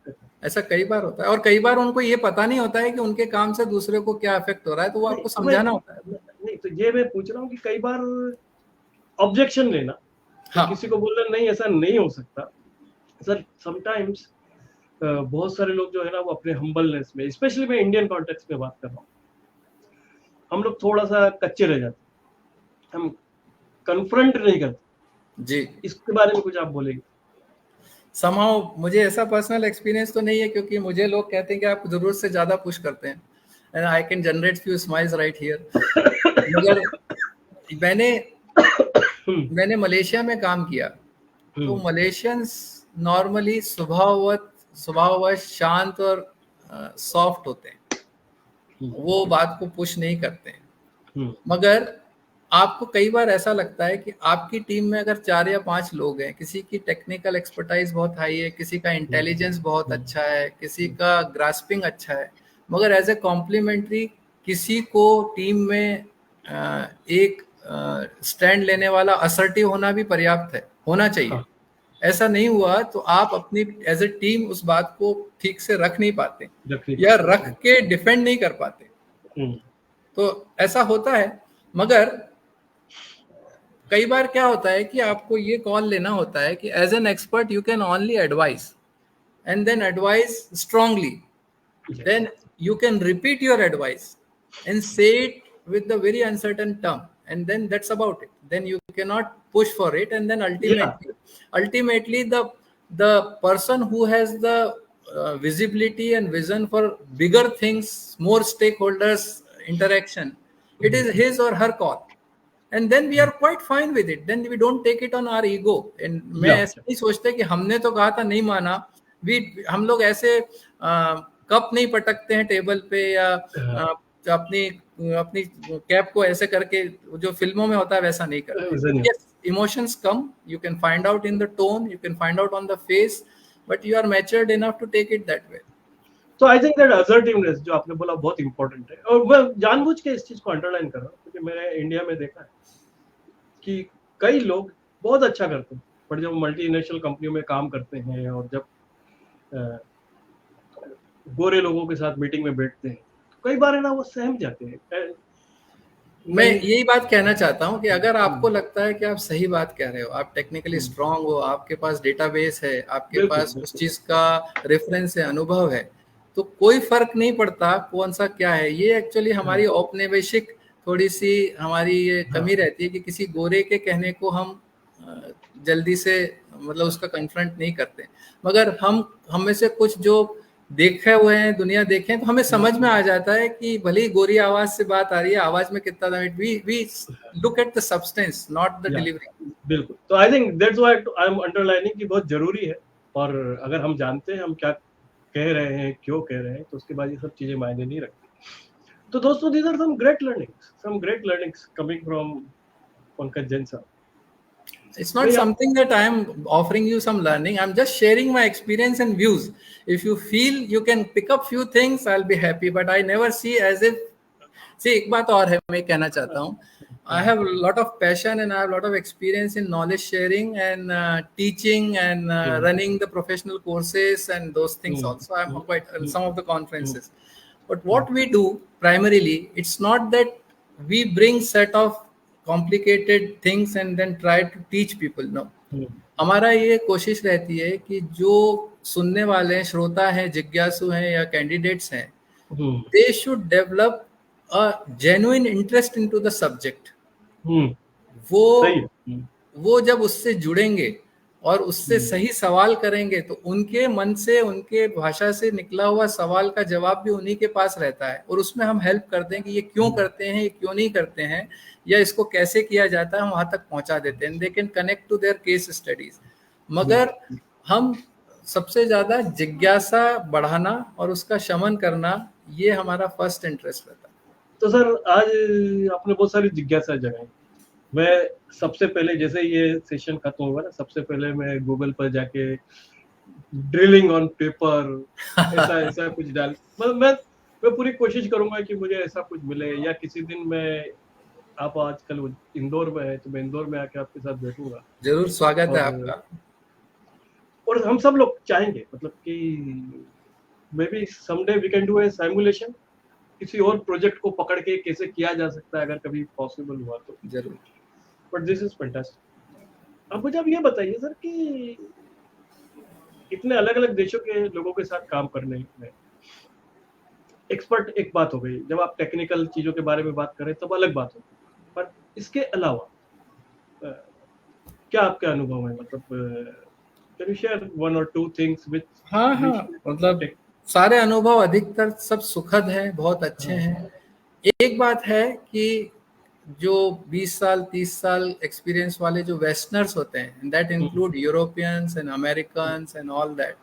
ऐसा कई बार होता है। और कई बार उनको ये पता नहीं होता है कि उनके काम से दूसरे को क्या इफेक्ट हो रहा है, तो वो आपको समझाना होता है। नहीं तो ये मैं पूछ रहा हूँ कि कई बार ऑब्जेक्शन लेना, हाँ, किसी को बोलना नहीं ऐसा नहीं हो सकता सर। समटाइम्स बहुत सारे लोग जो है ना वो अपने हम्बलनेस में, स्पेशली मैं इंडियन कॉन्टेक्स्ट में बात कर रहा हूँ, हम लोग थोड़ा सा कच्चे रह जाते, हम कन्फ्रंट नहीं करते जी। इसके बारे में कुछ आप बोलेंगे? समाओ मुझे ऐसा पर्सनल एक्सपीरियंस तो नहीं है, क्योंकि मुझे लोग कहते हैं कि आप जरूरत से ज्यादा पुश करते हैं and I can generate few smiles right here. मगर मैंने मलेशिया में काम किया, तो मलेशियंस नॉर्मली स्वभाववश शांत और सॉफ्ट होते हैं, वो बात को पुश नहीं करते हैं। मगर आपको कई बार ऐसा लगता है कि आपकी टीम में अगर 4 या 5 लोग हैं, किसी की टेक्निकल एक्सपर्टाइज बहुत हाई है, किसी का इंटेलिजेंस बहुत अच्छा है, किसी का ग्रास्पिंग अच्छा है, मगर एज ए कॉम्प्लीमेंट्री किसी को टीम में एक स्टैंड लेने वाला असर्टिव होना भी पर्याप्त है, होना चाहिए। ऐसा नहीं हुआ तो आप अपनी एज ए टीम उस बात को ठीक से रख नहीं पाते या रख के डिफेंड नहीं कर पाते, तो ऐसा होता है। मगर कई बार क्या होता है कि आपको ये कॉल लेना होता है कि as an expert you can only advice and then advice strongly, then you can repeat your advice and say it with the very uncertain term, and then that's about it. Then you cannot push for it, and then ultimately the person who has the visibility and vision for bigger things, more stakeholders interaction, it is his or her call, and then we are quite fine with it. Then we don't take it on our ego, and मैं ऐसा नहीं सोचते कि हमने तो कहा था नहीं माना। हम लोग ऐसे कप नहीं पटकते हैं टेबल पे या अपनी कैप को ऐसे करके जो फिल्मों में होता है वैसा नहीं करते। Yes, emotions come, you can find out in the tone, you can find out on the face, but you are matured enough to take it that way. So I think that assertiveness जो आपने बोला बहुत important है, और मैं जानबूझ के इस चीज को अंडरलाइन कर रहा हूँ क्योंकि मैंने इंडिया में देखा है कि कई लोग बहुत अच्छा करते हैं, पर जब मल्टीनेशनल कंपनियों में काम करते हैं और जब गोरे लोगों के साथ मीटिंग में बैठते हैं, कई बार है ना वो सहम जाते हैं। मैं यही बात कहना चाहता हूं कि अगर आपको लगता है कि आप सही बात कह रहे हो, आप टेक्निकली स्ट्रांग हो, आपके पास डेटाबेस है, आपके पास उस चीज का रेफरेंस है, अनुभव है, तो कोई फर्क नहीं पड़ता कौन सा क्या है। ये एक्चुअली हमारी औपनिवेशिक थोड़ी सी हमारी ये कमी रहती है कि किसी गोरे के कहने को हम जल्दी से मतलब उसका कन्फ्रंट नहीं करते। मगर हम में से कुछ जो देखे हुए हैं, दुनिया देखें, तो हमें समझ में आ जाता है कि भले ही गोरी आवाज से बात आ रही है, आवाज में कितना दम, we look at the substance not the delivery. बिल्कुल, तो I think that's why I am underlining कि बहुत जरूरी है, और अगर हम जानते हैं हम क्या कह रहे हैं, क्यों कह रहे हैं, तो उसके बाद ये सब चीजें मायने नहीं रखती। तो दोस्तों, these are some great learnings coming from Pankaj Jain sir. It's not something that I am offering you some learning. I'm just sharing my experience and views. If you feel you can pick up few things, I'll be happy. But I never see as if एक बात और है मैं कहना चाहता हूँ, I have a lot of passion and I have a lot of experience in knowledge sharing and teaching and running the professional courses and those things also. I'm quite in some of the conferences. But what we do primarily, it's not that we bring set of complicated things and then try to teach people. No. हमारा ये कोशिश रहती है कि जो सुनने वाले हैं, श्रोता हैं, जिज्ञासु हैं या कैंडिडेट्स हैं, they should develop a genuine interest into the subject. वो जब उससे जुड़ेंगे और उससे सही सवाल करेंगे तो उनके मन से, उनके भाषा से निकला हुआ सवाल का जवाब भी उन्हीं के पास रहता है, और उसमें हम हेल्प करते हैं कि ये क्यों करते हैं, ये क्यों नहीं करते हैं, या इसको कैसे किया जाता है, हम वहां तक पहुंचा देते हैं. They can connect to their case studies. मगर हम सबसे ज्यादा जिज्ञासा बढ़ाना और उसका शमन करना, ये हमारा फर्स्ट इंटरेस्ट रहता है. तो सर आज आपने बहुत सारी जिज्ञासा जगाई. मैं सबसे पहले, जैसे ये सेशन खत्म होगा ना, सबसे पहले मैं गूगल पर जाके ड्रिलिंग ऑन पेपर ऐसा कुछ डाल, मतलब मैं पूरी कोशिश करूंगा कि मुझे ऐसा कुछ मिले, या किसी दिन मैं, आप आजकल इंदौर में है तो मैं इंदौर में आके आपके साथ बैठूंगा. जरूर स्वागत है आपका. और हम सब लोग चाहेंगे, मतलब कि maybe someday we can do a simulation, किसी और प्रोजेक्ट को पकड़ के कैसे किया जा सकता है, अगर कभी पॉसिबल हुआ तो. जरूर. But this is fantastic. अब मुझे आप ये बताइए सर कि इतने अलग अलग देशों के लोगों के साथ काम करने में, एक्सपर्ट एक बात हो गई, जब आप टेक्निकल चीजों के बारे में बात करें तब अलग बात होगी, पर इसके अलावा क्या आपके अनुभव है, मतलब कैन यू शेयर वन और टू थिंग्स विद. हाँ, मतलब सारे अनुभव अधिकतर सब सुखद हैं, बहुत अच्छे हैं. एक बात है कि जो 20 साल 30 साल एक्सपीरियंस वाले जो वेस्टर्नर्स होते हैं, that include Europeans and Americans and all that,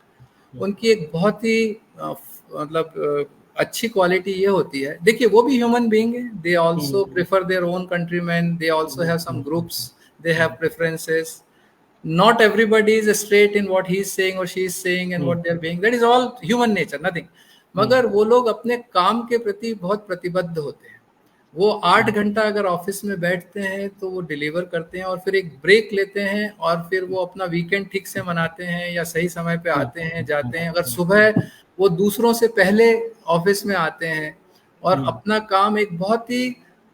उनकी एक बहुत ही मतलब अच्छी क्वालिटी ये होती है. देखिए, वो भी ह्यूमन बीइंग है. They also prefer their own countrymen, they also have some groups, they have preferences. Not everybody is straight in what he is saying or she is saying and what they are being. That is all human nature, nothing. मगर वो लोग अपने काम के प्रति बहुत प्रतिबद्ध होते हैं. वो 8 घंटा अगर ऑफिस में बैठते हैं तो वो डिलीवर करते हैं, और फिर एक ब्रेक लेते हैं, और फिर वो अपना वीकेंड ठीक से मनाते हैं, या सही समय पे आते हैं, जाते हैं. अगर सुबह वो दूसरों से पहले ऑफिस में आते हैं और अपना काम एक बहुत ही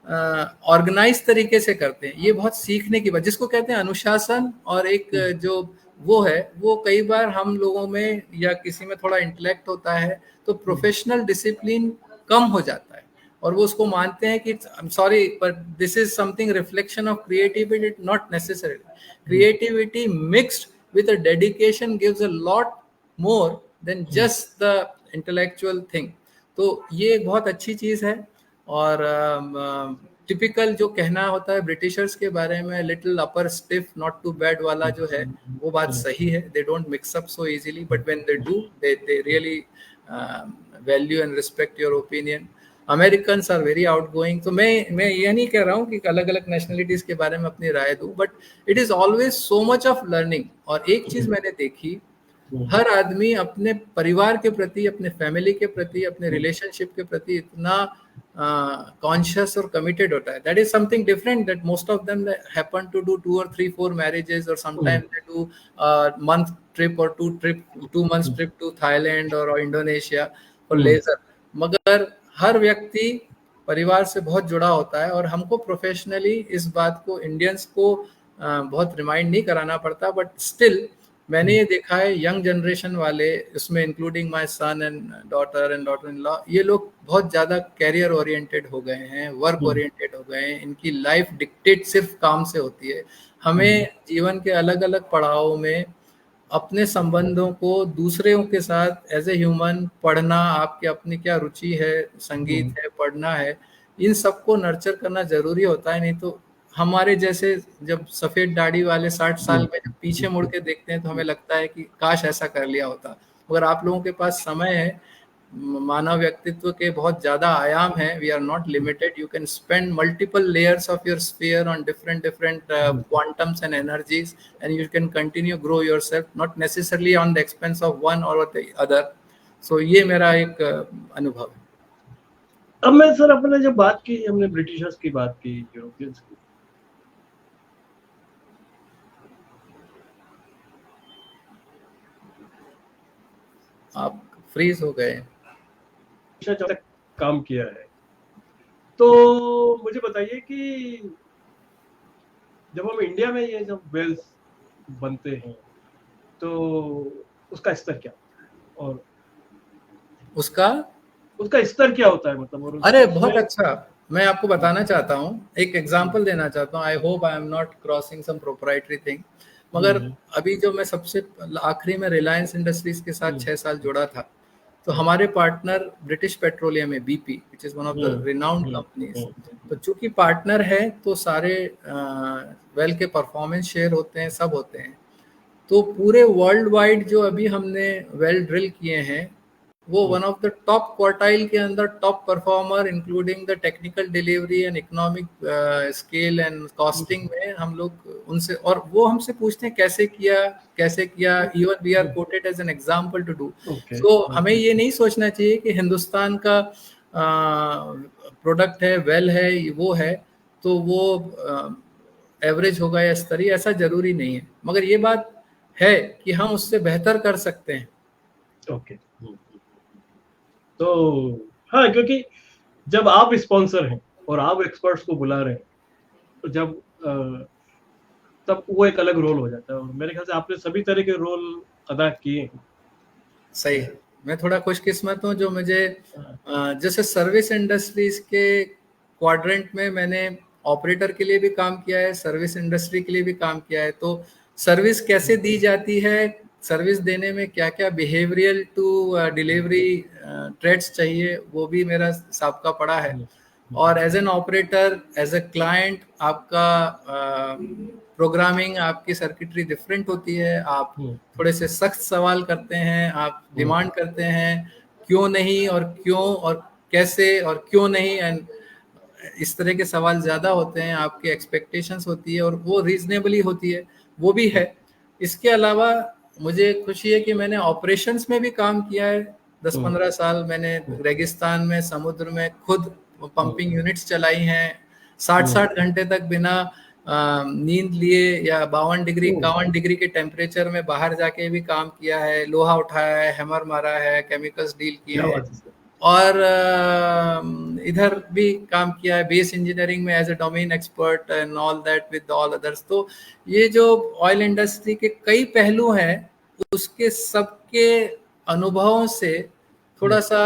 ऑर्गेनाइज तरीके से करते हैं. ये बहुत सीखने की बात, जिसको कहते हैं अनुशासन, और एक जो वो है, वो कई बार हम लोगों में या किसी में थोड़ा इंटेलेक्ट होता है तो प्रोफेशनल डिसिप्लिन कम हो जाता है, और वो उसको मानते हैं कि I am sorry but this is something reflection of creativity. Not necessarily. Creativity mixed with a dedication gives a lot more than just the intellectual thing. तो ये एक बहुत अच्छी चीज है. और टिपिकल जो कहना होता है ब्रिटिशर्स के बारे में, little upper stiff not too bad वाला जो है, वो बात सही है. They don't mix up so easily, but when they do, they really value and respect your opinion. Americans are very outgoing. तो मैं ये नहीं कह रहा हूँ कि अलग अलग नेशनलिटीज के बारे में अपनी राय दूं, but it is always so much of learning. और एक चीज मैंने देखी, हर आदमी अपने परिवार के प्रति, अपने फैमिली के प्रति, अपने रिलेशनशिप के प्रति इतना कॉन्शियस और कमिटेड होता है. That is something different. That most of them happen to do 2 or 3 4 marriages, और sometimes they do month trip और 2 months ट्रिप टू थाईलैंड और इंडोनेशिया फॉर लेजर. मगर हर व्यक्ति परिवार से बहुत जुड़ा होता है, और हमको प्रोफेशनली इस बात को इंडियंस को बहुत रिमाइंड नहीं कराना पड़ता. बट स्टिल मैंने ये देखा है, यंग जनरेशन वाले, इसमें including my son and daughter in law, ये लोग बहुत ज़्यादा कैरियर ओरिएंटेड हो गए हैं, वर्क ओरिएंटेड हो गए हैं. इनकी लाइफ डिक्टेट सिर्फ काम से होती है. हमें जीवन के अलग अलग पड़ावों में अपने संबंधों को दूसरों के साथ एज ए ह्यूमन पढ़ना, आपकी अपनी क्या रुचि है, संगीत है, पढ़ना है, इन सबको नर्चर करना जरूरी होता है. नहीं तो हमारे जैसे जब सफेद दाढ़ी वाले 60 साल में जब पीछे मुड़ के देखते हैं तो हमें लगता है कि काश ऐसा कर लिया होता. अगर आप लोगों के पास समय है, मानव व्यक्तित्व के बहुत ज्यादा आयाम हैं, we are not limited. You can spend multiple layers of your sphere on different quantums and energies, and you can continue grow yourself, not necessarily on the expense of one or the other. So ये मेरा एक अनुभव है. अब मैं सर अपने जब बात की, हमने ब्रिटिशर्स की बात की, यूरोपियंस की, आप फ्रीज हो गए। जब तक काम किया है, तो मुझे बताइए कि जब हम इंडिया में ये जब वेल्स बनते हैं तो उसका स्तर क्या होता है, और उसका स्तर क्या होता है, मतलब? और अरे उसमें बहुत अच्छा, मैं आपको बताना चाहता हूँ, एक एग्जांपल देना चाहता हूँ। I hope I am not crossing some proprietary thing, मगर अभी जो मैं सबसे आखिरी में रिलायंस इंडस्ट्रीज के साथ 6 साल जुड़ा था, तो हमारे पार्टनर ब्रिटिश पेट्रोलियम है, BP, which is one of the renowned companies. तो चूंकि पार्टनर है तो सारे वेल के परफॉर्मेंस शेयर होते हैं, सब होते हैं। तो पूरे वर्ल्ड वाइड जो अभी हमने वेल ड्रिल किए हैं, वो one of the top quartile के अंदर top performer, including the technical delivery and economic scale and costing में हम लोग उनसे, और वो हमसे पूछते हैं कैसे किया, even we are quoted as an example to do. So हमें ये नहीं सोचना चाहिए कि हिंदुस्तान का प्रोडक्ट है, वेल है, वो है तो वो एवरेज होगा या स्तरीय, ऐसा जरूरी नहीं है, मगर ये बात है कि हम उससे बेहतर कर सकते हैं। ओके। तो हाँ, क्योंकि जब आप स्पॉन्सर हैं और आप एक्सपर्ट्स को बुला रहे हैं, तो जब तब वो एक अलग रोल हो जाता है, और मेरे ख्याल से आपने सभी तरह के रोल अदा किए हैं। सही है, मैं थोड़ा खुशकिस्मत हूँ जो मुझे जैसे सर्विस इंडस्ट्रीज के क्वाड्रेंट में मैंने ऑपरेटर के लिए भी काम किया है, सर्विस इंडस्ट्री के लिए भी काम किया है। तो सर्विस कैसे दी जाती है, सर्विस देने में क्या क्या बिहेवियरल टू डिलीवरी ट्रेड्स चाहिए, वो भी मेरा साबका पड़ा है। और as an operator, as a client, आपका प्रोग्रामिंग, आपकी सर्किटरी डिफरेंट होती है, आप थोड़े से सख्त सवाल करते हैं, आप डिमांड करते हैं क्यों नहीं और क्यों और कैसे और क्यों नहीं, एंड इस तरह के सवाल ज़्यादा होते हैं, आपकी एक्सपेक्टेशंस होती है और वो रीजनेबली होती है, वो भी है। इसके अलावा मुझे खुशी है कि मैंने ऑपरेशंस में भी काम किया है। 10-15 साल मैंने रेगिस्तान में, समुद्र में खुद पंपिंग यूनिट्स चलाई हैं, 60-60 घंटे तक बिना नींद लिए या 52 डिग्री 51 डिग्री के टेम्परेचर में बाहर जाके भी काम किया है, लोहा उठाया है, हैमर मारा है, केमिकल्स डील किए हैं, और इधर भी काम किया है बेस इंजीनियरिंग में as a domain expert and all that with all others. तो ये जो ऑयल इंडस्ट्री के कई पहलू हैं, उसके सबके अनुभवों से थोड़ा सा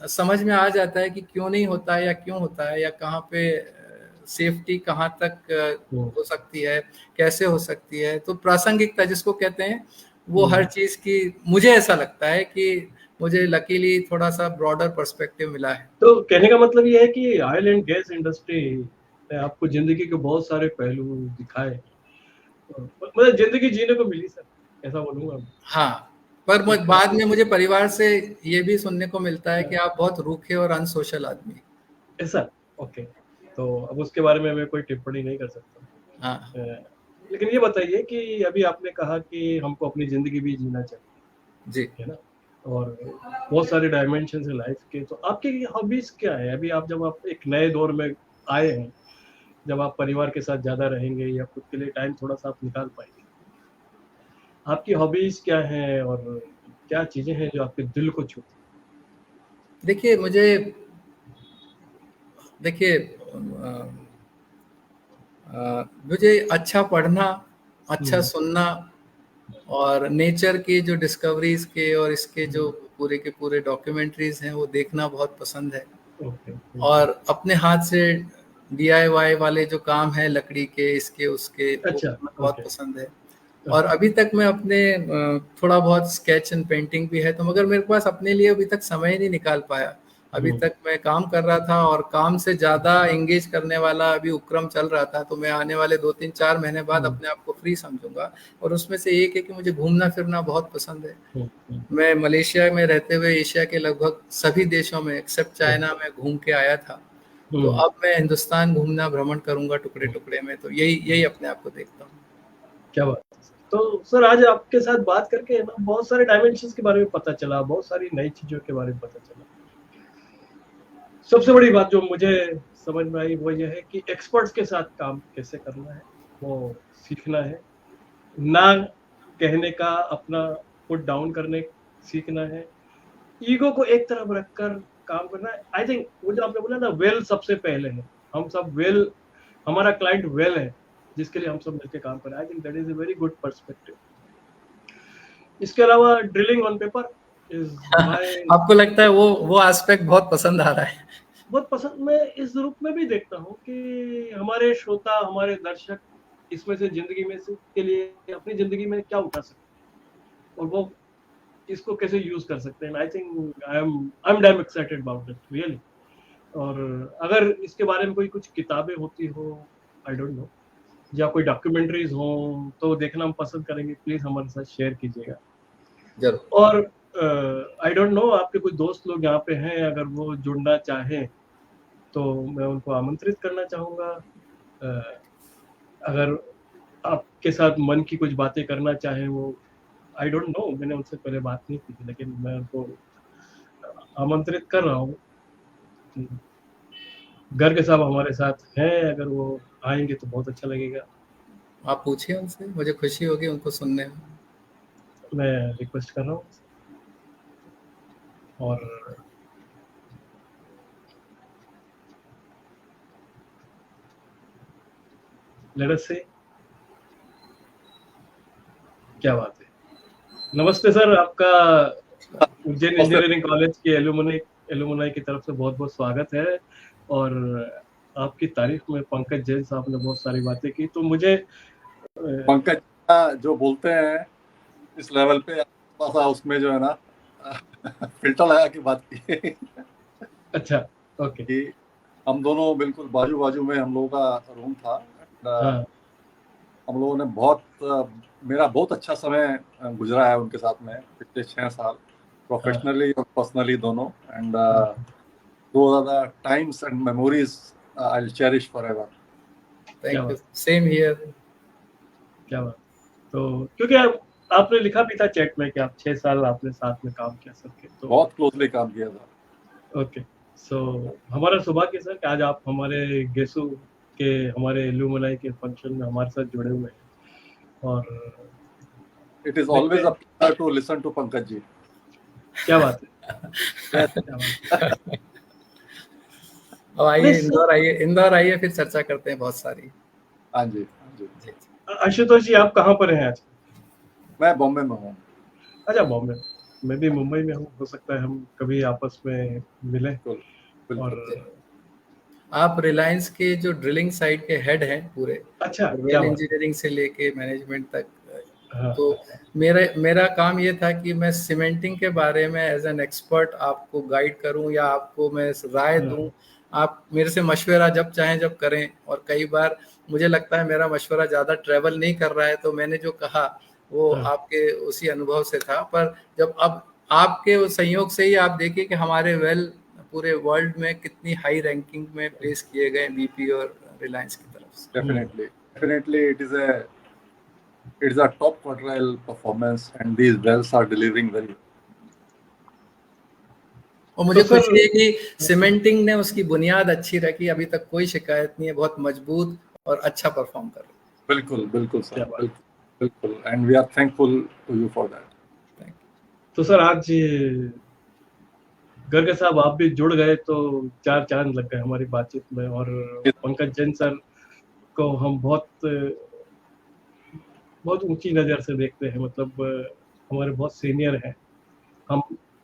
समझ में आ जाता है कि क्यों नहीं होता है या क्यों होता है, या कहाँ पे सेफ्टी कहाँ तक हो सकती है, कैसे हो सकती है। तो प्रासंगिकता जिसको कहते हैं, वो हर चीज की, मुझे ऐसा लगता है कि मुझे लकीली थोड़ा सा ब्रॉडर पर्सपेक्टिव मिला है। तो कहने का मतलब ये है कि ऑयल एंड गैस इंडस्ट्री ने आपको जिंदगी के बहुत सारे पहलू दिखाए, मतलब जिंदगी जीने को मिली सर, ऐसा बोलूंगा। हाँ, पर बाद में मुझे परिवार से ये भी सुनने को मिलता है कि आप बहुत रूखे और अनसोशल आदमी। ऐसा? ओके, तो अब उसके बारे में मैं कोई टिप्पणी नहीं कर सकता। हाँ, लेकिन ये बताइए कि अभी आपने कहा कि हमको अपनी जिंदगी भी जीना चाहिए जी, है ना, और बहुत सारे डायमेंशन है लाइफ के। तो आपकी हॉबीज क्या है अभी, जब आप एक नए दौर में आए हैं, जब आप परिवार के साथ ज्यादा रहेंगे या खुद के लिए टाइम थोड़ा सा आप निकाल पाएंगे, आपकी हॉबीज क्या हैं और क्या चीजें हैं जो आपके दिल को छूती? देखिए मुझे अच्छा पढ़ना, अच्छा सुनना, और नेचर के जो डिस्कवरीज के और इसके जो पूरे के पूरे डॉक्यूमेंट्रीज हैं वो देखना बहुत पसंद है। और अपने हाथ से DIY वाले जो काम है, लकड़ी के, इसके उसके, अच्छा, वो बहुत पसंद है। और अभी तक मैं अपने थोड़ा बहुत स्केच एंड पेंटिंग भी है, तो मगर मेरे पास अपने लिए अभी तक समय ही नहीं निकाल पाया। अभी तक मैं काम कर रहा था और काम से ज़्यादा एंगेज करने वाला अभी उपक्रम चल रहा था, तो मैं आने वाले 2-3-4 महीने बाद अपने आप को फ्री समझूंगा। और उसमें से एक है कि मुझे घूमना फिरना बहुत पसंद है। मैं मलेशिया में रहते हुए एशिया के लगभग सभी देशों में एक्सेप्ट चाइना में घूम के आया था, तो अब मैं हिंदुस्तान घूमना, भ्रमण करूंगा टुकड़े टुकड़े में। तो यही अपने आप को देखता हूँ। क्या बात है। तो सर आज आपके साथ बात करके ना बहुत सारे डायमेंशंस के बारे में पता चला, बहुत सारी नई चीजों के बारे में पता चला। सबसे बड़ी बात जो मुझे समझ में आई वो ये है कि एक्सपर्ट्स के साथ काम कैसे करना है वो सीखना है, ना कहने का, अपना पुट डाउन करने सीखना है, ईगो को एक तरफ रखकर काम करना है। आई थिंक वो जो आपने बोला ना, वेल सबसे पहले है, हम सब वेल, हमारा क्लाइंट वेल है जिसके लिए हम सब मिलकर काम करें। I think that is a very good perspective. इसके अलावा drilling on paper is my आपको लगता है वो एस्पेक्ट बहुत पसंद आ रहा है? बहुत पसंद। मैं इस रूप में भी देखता हूँ कि हमारे श्रोता, हमारे दर्शक इसमें से जिंदगी में से के लिए अपनी जिंदगी में क्या उठा सकते हैं और वो इसको कैसे यूज कर सकते हैं। I think I am damn excited about it really. और अगर इसके बारे में कोई कुछ किताबें होती हो, आई डोंट नो, या कोई डॉक्यूमेंट्रीज हो तो देखना हम पसंद करेंगे, प्लीज हमारे साथ शेयर कीजिएगा जरूर। और आई डोंट नो आपके कोई दोस्त लोग यहाँ पे हैं, अगर वो जुड़ना चाहें तो मैं उनको आमंत्रित करना चाहूँगा। अगर आपके साथ मन की कुछ बातें करना चाहें वो, आई डोंट नो, मैंने उनसे पहले बात नहीं की थी लेकिन मैं उनको आमंत्रित कर रहा हूँ। घर के साहब हमारे साथ हैं, अगर वो आएंगे तो बहुत अच्छा लगेगा। आप पूछिए उनसे, मुझे खुशी होगी उनको सुनने में। मैं रिक्वेस्ट कर रहा हूँ और लेट अस से क्या बात है। नमस्ते सर, आपका उज्जैन इंजीनियरिंग कॉलेज के एलुमनाई की तरफ से बहुत बहुत स्वागत है। और आपकी तारीफ में पंकज जैन साहब ने बहुत सारी बातें की, तो मुझे पंकज जो बोलते हैं इस लेवल पे थोड़ा सा उसमें जो है ना फिल्टर लगा के बात की। अच्छा, ओके। कि हम दोनों बिल्कुल बाजू बाजू में हम लोगों का रूम था। हाँ, हम लोगों ने मेरा बहुत अच्छा समय गुजरा है उनके साथ में पिछले 6 साल, प्रोफेशनली और पर्सनली दोनों। And those are the times and memories I'll cherish forever. Thank you. Same here. क्या बात। तो क्योंकि आपने लिखा भी था चैट में कि आप 6 साल आपने साथ में काम किया सबके, तो बहुत क्लोजली काम किया था। ओके, सो हमारा सौभाग्य सर कि आज आप हमारे गेसू के, हमारे एलुमनाई के फंक्शन में हमारे साथ जुड़े हुए हैं। और It is always a pleasure to listen to Pankaj ji. क्या बात है। अब आइए इंदौर आइए फिर चर्चा करते हैं बहुत सारी। हाँ जी, हाँ जी। आशुतोष जी, आप कहाँ पर हैं आज? मैं बॉम्बे में हूँ। अच्छा, बॉम्बे। मैं भी मुंबई में हूँ, हो सकता है हम कभी आपस में मिलें। और आप रिलायंस के जो ड्रिलिंग साइड के हेड हैं पूरे, अच्छा, वेल इंजीनियरिंग से लेके मैनेजमेंट तक। हाँ, तो मेरा काम ये था कि मैं सीमेंटिंग के बारे में एज एन एक्सपर्ट आपको गाइड करूं या आपको मैं राय दूं। आप मेरे से मशवरा जब चाहें जब करें। और कई बार मुझे लगता है मेरा मशवरा ज़्यादा ट्रैवल नहीं कर रहा है, तो मैंने जो कहा वो आपके उसी अनुभव से था। पर जब अब आपके संयोग से ही आप देखिए कि हमारे वेल पूरे वर्ल्ड में कितनी हाई रैंकिंग में प्लेस किए गए बीपी और रिलायंस की तरफ से। Definitely it's a top quartile performance and these wells are delivering very well. और मुझे खुशी है कि सीमेंटिंग ने उसकी बुनियाद अच्छी रखी, अभी तक कोई शिकायत नहीं है, बहुत मजबूत और अच्छा परफॉर्म कर रहे हैं। बिल्कुल सर, बिल्कुल। And we are thankful to you for that. तो सर आज गर्ग साहब आप भी जुड़ गए तो 4 चांद लग गए हमारी बातचीत में। और पंकज जैन सर को हम बहुत ऊंची नजर से देखते हैं, मतलब हमारे बहुत सीनियर हैं हम,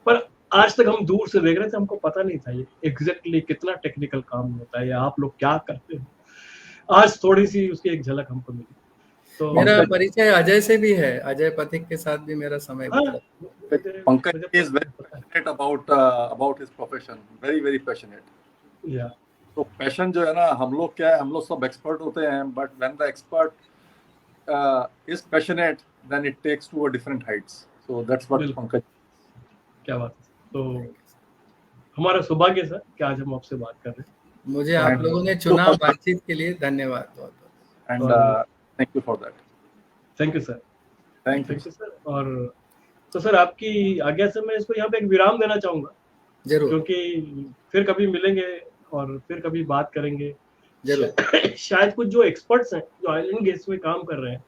पर आज तक हम दूर से देख रहे थे, हमको पता नहीं था ये एग्जैक्टली कितना टेक्निकल काम होता है या आप लोग क्या करते हो। आज थोड़ी सी उसकी एक झलक हमको मिली। तो मेरा परिचय अजय से भी है, अजय पथिक के साथ भी मेरा समय Pankaj is very passionate about his profession, very passionate। या तो पैशन जो है ना, हम लोग क्या है, हम लोग सब एक्सपर्ट होते हैं, but when the expert is passionate then it takes to a different heights. So that's what Pankaj. क्या बात है। तो हमारा सौभाग्य सर कि आज हम आपसे बात कर रहे हैं। मुझे आप लोगों ने चुना बातचीत के लिए, धन्यवाद बहुत। And thank you for that. Thank you sir. Thank you sir. और तो सर आपकी आज्ञा से मैं इसको यहाँ पे एक विराम देना चाहूंगा। जरूर क्योंकि फिर कभी मिलेंगे और फिर कभी बात करेंगे। जरूर शायद कुछ जो एक्सपर्ट्स हैं जो ऑयल एंड गैस में काम कर रहे हैं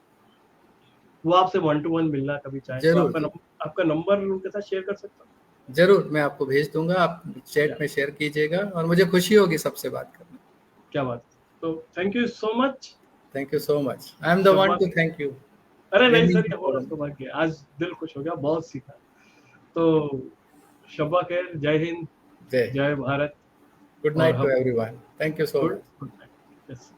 वो आपसे 1 to 1 मिलना कभी चाहे तो जरूर आपका नंबर उनके साथ शेयर कर सकता हूँ। जरूर मैं आपको भेज दूंगा, आप चैट में शेयर कीजिएगा और मुझे खुशी होगी सबसे बात करने। क्या बात। तो thank you so much. Thank you so much, I am the one two thank you. अरे नहीं सर, ये और सौभाग्य, आज दिल खुश हो गया, बहुत सीखा। तो शब्बा खैर, जय हिंद, जय Bharat, good night to everyone, thank you so much. Good night. Yes.